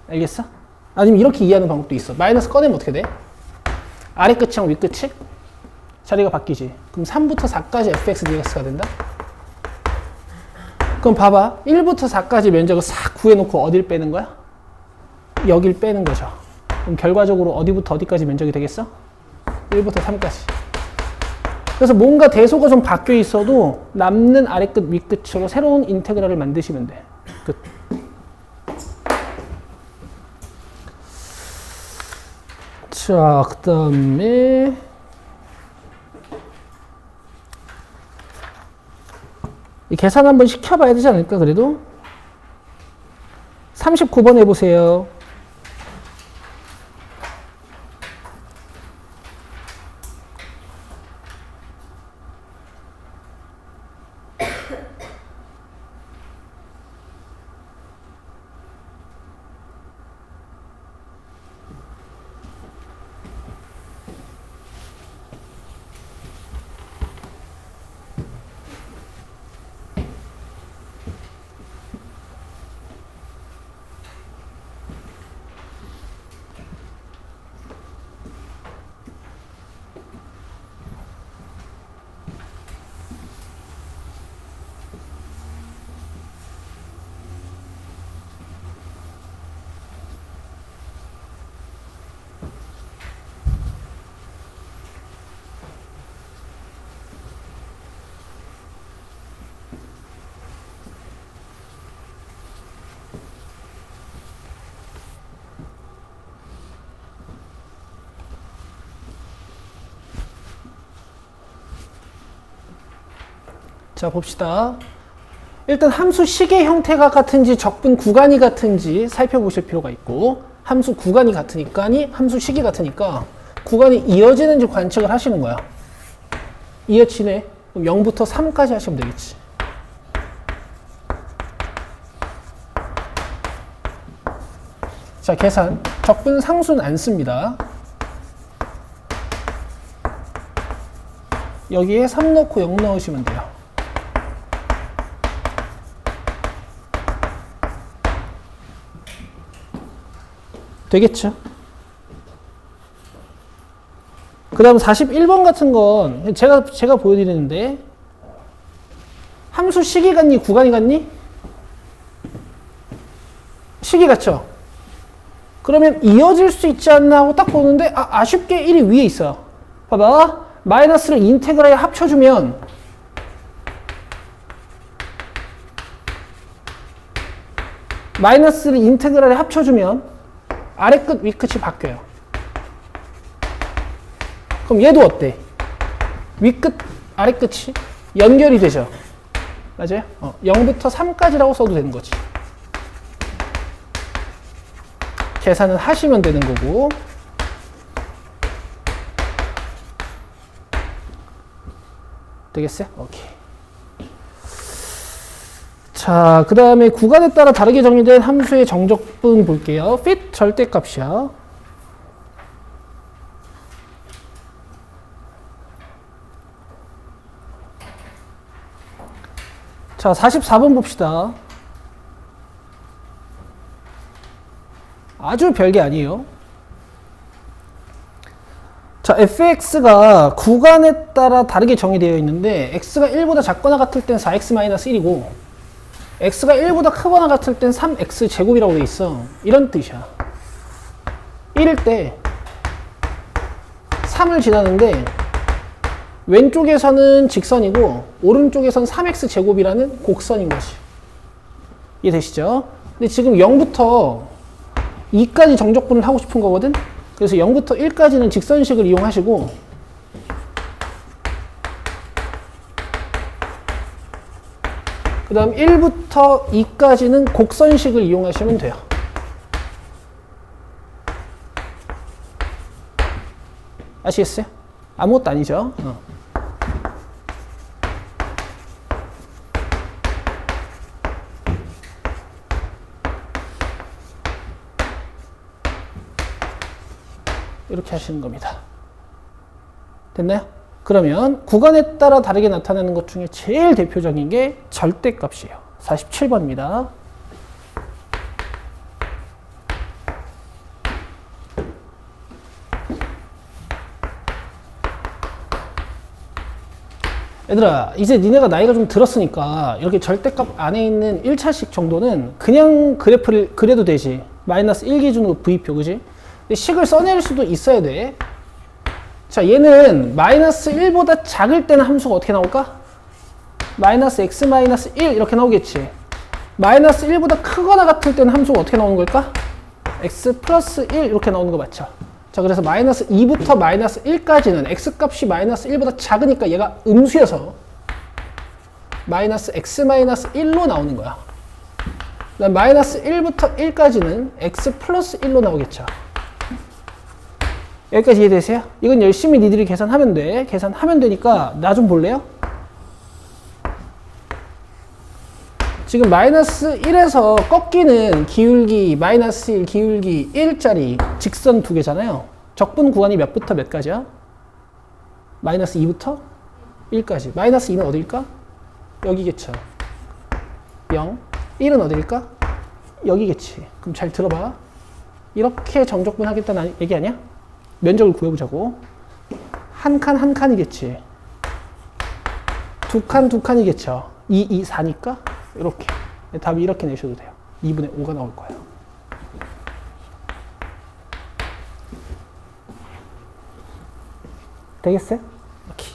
알겠어? 아니면 이렇게 이해하는 방법도 있어. 마이너스 꺼내면 어떻게 돼? 아래 끝이랑 윗 끝이 자리가 바뀌지. 그럼 3부터 4까지 fx dx가 된다? 그럼 봐봐. 1부터 4까지 면적을 싹 구해놓고 어딜 빼는 거야? 여길 빼는 거죠. 그럼 결과적으로 어디부터 어디까지 면적이 되겠어? 1부터 3까지. 그래서 뭔가 대소가 좀 바뀌어 있어도 남는 아래끝 윗끝으로 새로운 인테그랄을 만드시면 돼. 끝. 자, 그 다음에 이 계산 한번 시켜봐야 되지 않을까 그래도? 39번 해보세요. 자, 봅시다. 일단 함수 식의 형태가 같은지 적분 구간이 같은지 살펴보실 필요가 있고, 함수 구간이 같으니까, 함수 식이 같으니까 구간이 이어지는지 관측을 하시는 거야. 이어지네. 그럼 0부터 3까지 하시면 되겠지. 자, 계산. 적분 상수는 안 씁니다. 여기에 3 넣고 0 넣으시면 돼요. 되겠죠? 그 다음 41번 같은 건 제가 보여드리는데, 함수 식이 같니? 구간이 같니? 식이 같죠? 그러면 이어질 수 있지 않나 하고 딱 보는데, 아쉽게 1이 위에 있어요. 봐봐. 마이너스를 인테그랄에 합쳐주면 마이너스를 인테그랄에 합쳐주면 아래끝 윗끝이 바뀌어요. 그럼 얘도 어때? 윗끝 아래끝이 연결이 되죠. 맞아요? 0부터 3까지라고 써도 되는 거지. 계산은 하시면 되는 거고. 되겠어요? 오케이. 자, 그 다음에 구간에 따라 다르게 정의된 함수의 정적분 볼게요. fit 절대값이야. 자, 44번 봅시다. 아주 별게 아니에요. 자, fx가 구간에 따라 다르게 정의되어 있는데, x가 1보다 작거나 같을 땐 4x-1이고 x가 1보다 크거나 같을 땐 3x 제곱이라고 돼 있어. 이런 뜻이야. 1일 때 3을 지나는데 왼쪽에서는 직선이고 오른쪽에서는 3x 제곱이라는 곡선인 것이. 이해되시죠? 근데 지금 0부터 2까지 정적분을 하고 싶은 거거든? 그래서 0부터 1까지는 직선식을 이용하시고 그 다음 1부터 2까지는 곡선식을 이용하시면 돼요. 아시겠어요? 아무것도 아니죠. 이렇게 하시는 겁니다. 됐나요? 그러면 구간에 따라 다르게 나타나는 것 중에 제일 대표적인 게 절대값이에요. 47번입니다. 얘들아, 이제 니네가 나이가 좀 들었으니까 이렇게 절대값 안에 있는 1차식 정도는 그냥 그래프를 그려도 되지. 마이너스 1 기준으로 V표, 그지? 근데 식을 써낼 수도 있어야 돼. 자, 얘는 마이너스 1보다 작을 때는 함수가 어떻게 나올까? 마이너스 x 마이너스 1 이렇게 나오겠지. 마이너스 1보다 크거나 같을 때는 함수가 어떻게 나오는 걸까? x 플러스 1 이렇게 나오는 거 맞죠? 자, 그래서 마이너스 2부터 마이너스 1까지는 x값이 마이너스 1보다 작으니까 얘가 음수여서 마이너스 x 마이너스 1로 나오는 거야. 그다음 마이너스 1부터 1까지는 x 플러스 1로 나오겠죠. 여기까지 이해되세요? 이건 열심히 니들이 계산하면 돼. 계산하면 되니까 나 좀 볼래요? 지금 마이너스 1에서 꺾이는 기울기 마이너스 1, 기울기 1짜리 직선 두 개잖아요. 적분 구간이 몇부터 몇까지야? 마이너스 2부터 1까지. 마이너스 2는 어디일까? 여기겠죠. 0. 1은 어디일까? 여기겠지. 그럼 잘 들어봐. 이렇게 정적분 하겠다는 얘기 아니야? 면적을 구해보자고. 한 칸 한 칸이겠지. 두 칸 두 칸이겠죠. 2, 2, 4니까 이렇게. 답이 이렇게 내셔도 돼요. 2분의 5가 나올 거예요. 되겠어요? 이렇게.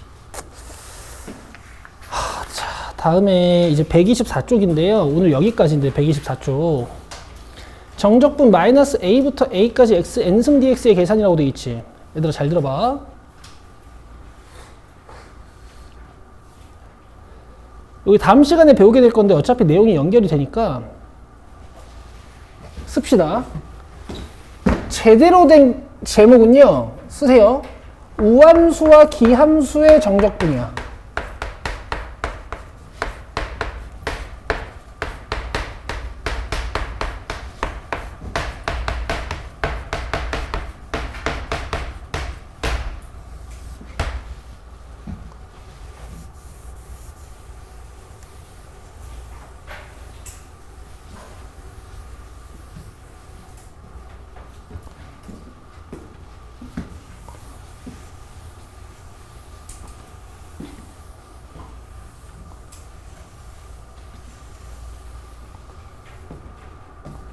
자, 다음에 이제 124쪽인데요. 오늘 여기까지인데 124쪽. 정적분 마이너스 a부터 a까지 x n승 dx의 계산이라고 되어 있지. 얘들아 잘 들어봐. 여기 다음 시간에 배우게 될 건데 어차피 내용이 연결이 되니까 씁시다. 제대로 된 제목은요. 쓰세요. 우함수와 기함수의 정적분이야.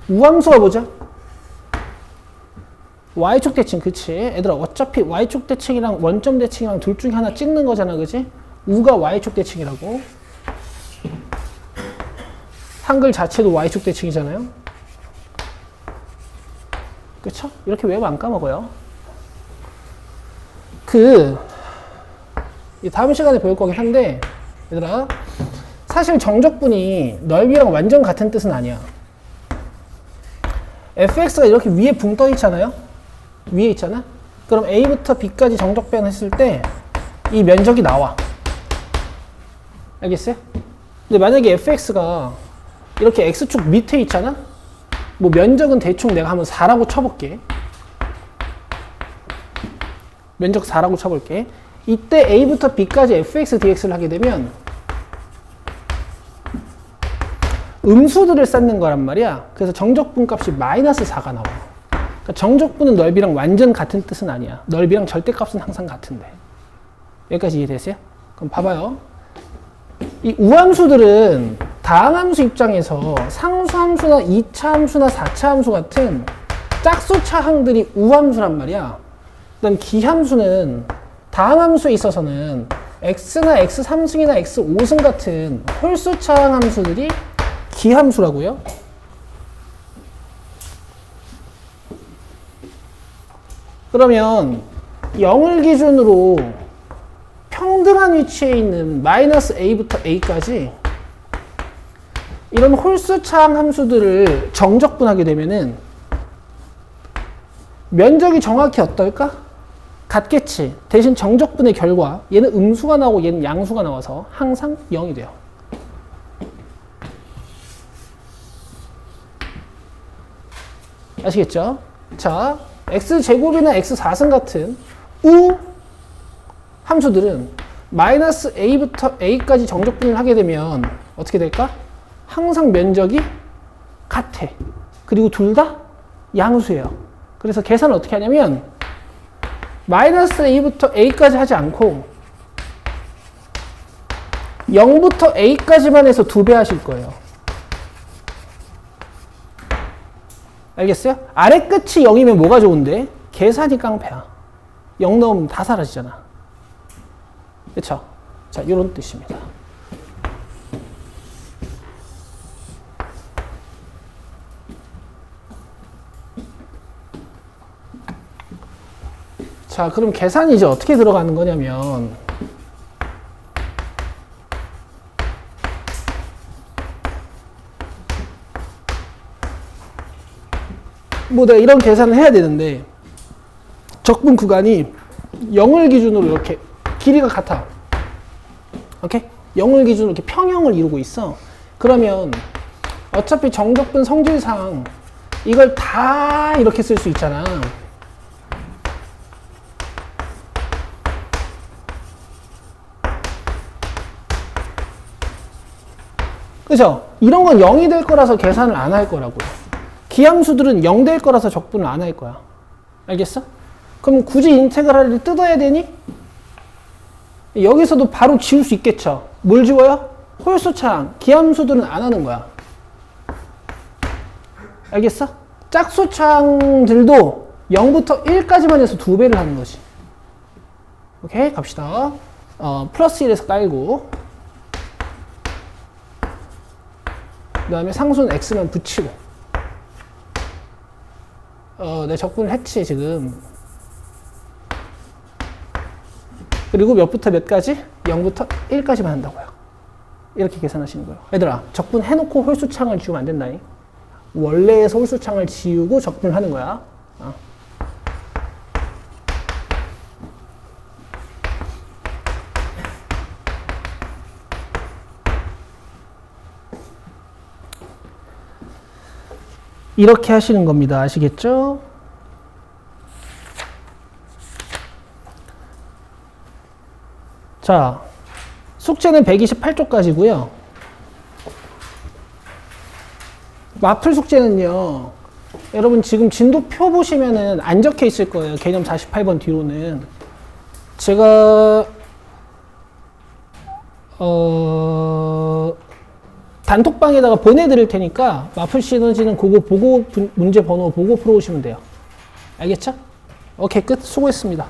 우함수가 뭐죠? y축 대칭, 그치? 얘들아 어차피 y축 대칭이랑 원점 대칭이랑 둘 중에 하나 찍는 거잖아, 그치? 우가 y축 대칭이라고. 한글 자체도 y축 대칭이잖아요. 그쵸? 이렇게 외우면 안 까먹어요. 다음 시간에 배울 거긴 한데 얘들아 사실 정적분이 넓이랑 완전 같은 뜻은 아니야. fx가 이렇게 위에 붕 떠 있잖아요. 위에 있잖아. 그럼 a부터 b까지 정적변 했을 때 이 면적이 나와. 알겠어요? 근데 만약에 fx가 이렇게 x축 밑에 있잖아. 뭐 면적은 대충 내가 한번 4라고 쳐볼게. 면적 4라고 쳐볼게. 이때 a부터 b까지 fx dx를 하게 되면 음수들을 쌓는 거란 말이야. 그래서 정적분 값이 마이너스 4가 나와. 그러니까 정적분은 넓이랑 완전 같은 뜻은 아니야. 넓이랑 절대값은 항상 같은데. 여기까지 이해되세요? 그럼 봐봐요. 이 우함수들은 다항함수 입장에서 상수함수나 2차 함수나 4차 함수 같은 짝수차항들이 우함수란 말이야. 그다음 기함수는 다항함수에 있어서는 x나 x3승이나 x5승 같은 홀수차항 함수들이 기함수라고요. 그러면 0을 기준으로 평등한 위치에 있는 마이너스 a부터 a까지 이런 홀수차항 함수들을 정적분하게 되면은 면적이 정확히 어떨까? 같겠지. 대신 정적분의 결과 얘는 음수가 나오고 얘는 양수가 나와서 항상 0이 돼요. 아시겠죠? 자, x제곱이나 x4승 같은 우 함수들은 마이너스 a부터 a까지 정적분을 하게 되면 어떻게 될까? 항상 면적이 같아. 그리고 둘 다 양수예요. 그래서 계산을 어떻게 하냐면 마이너스 a부터 a까지 하지 않고 0부터 a까지만 해서 2배 하실 거예요. 알겠어요? 아래 끝이 0이면 뭐가 좋은데? 계산이 깡패야. 0 넣으면 다 사라지잖아. 그쵸? 자, 이런 뜻입니다. 자, 그럼 계산이 이제 어떻게 들어가는 거냐면 뭐 내가 이런 계산을 해야 되는데 적분 구간이 0을 기준으로 이렇게 길이가 같아. 오케이? 0을 기준으로 이렇게 평형을 이루고 있어. 그러면 어차피 정적분 성질상 이걸 다 이렇게 쓸 수 있잖아. 그죠? 이런 건 0이 될 거라서 계산을 안 할 거라고요. 기함수들은 0 될 거라서 적분을 안 할 거야. 알겠어? 그럼 굳이 인테그랄을 뜯어야 되니? 여기서도 바로 지울 수 있겠죠. 뭘 지워요? 홀수차항. 기함수들은 안 하는 거야. 알겠어? 짝수차항들도 0부터 1까지만 해서 2배를 하는 거지. 오케이? 갑시다. 플러스 1에서 깔고 그 다음에 상수는 x만 붙이고 내 적분을 했지 지금. 그리고 몇부터 몇까지? 0부터 1까지만 한다고요. 이렇게 계산하시는 거예요. 얘들아, 적분 해놓고 홀수창을 지우면 안 된다니. 원래에서 홀수창을 지우고 적분을 하는 거야. 이렇게 하시는 겁니다. 아시겠죠? 자, 숙제는 128쪽까지고요. 마플 숙제는요. 여러분 지금 진도표 보시면은 안 적혀 있을 거예요. 개념 48번 뒤로는. 제가 단톡방에다가 보내드릴 테니까 마플 시너지는 그거 보고 문제 번호 보고 풀어오시면 돼요. 알겠죠? 오케이, 끝. 수고했습니다.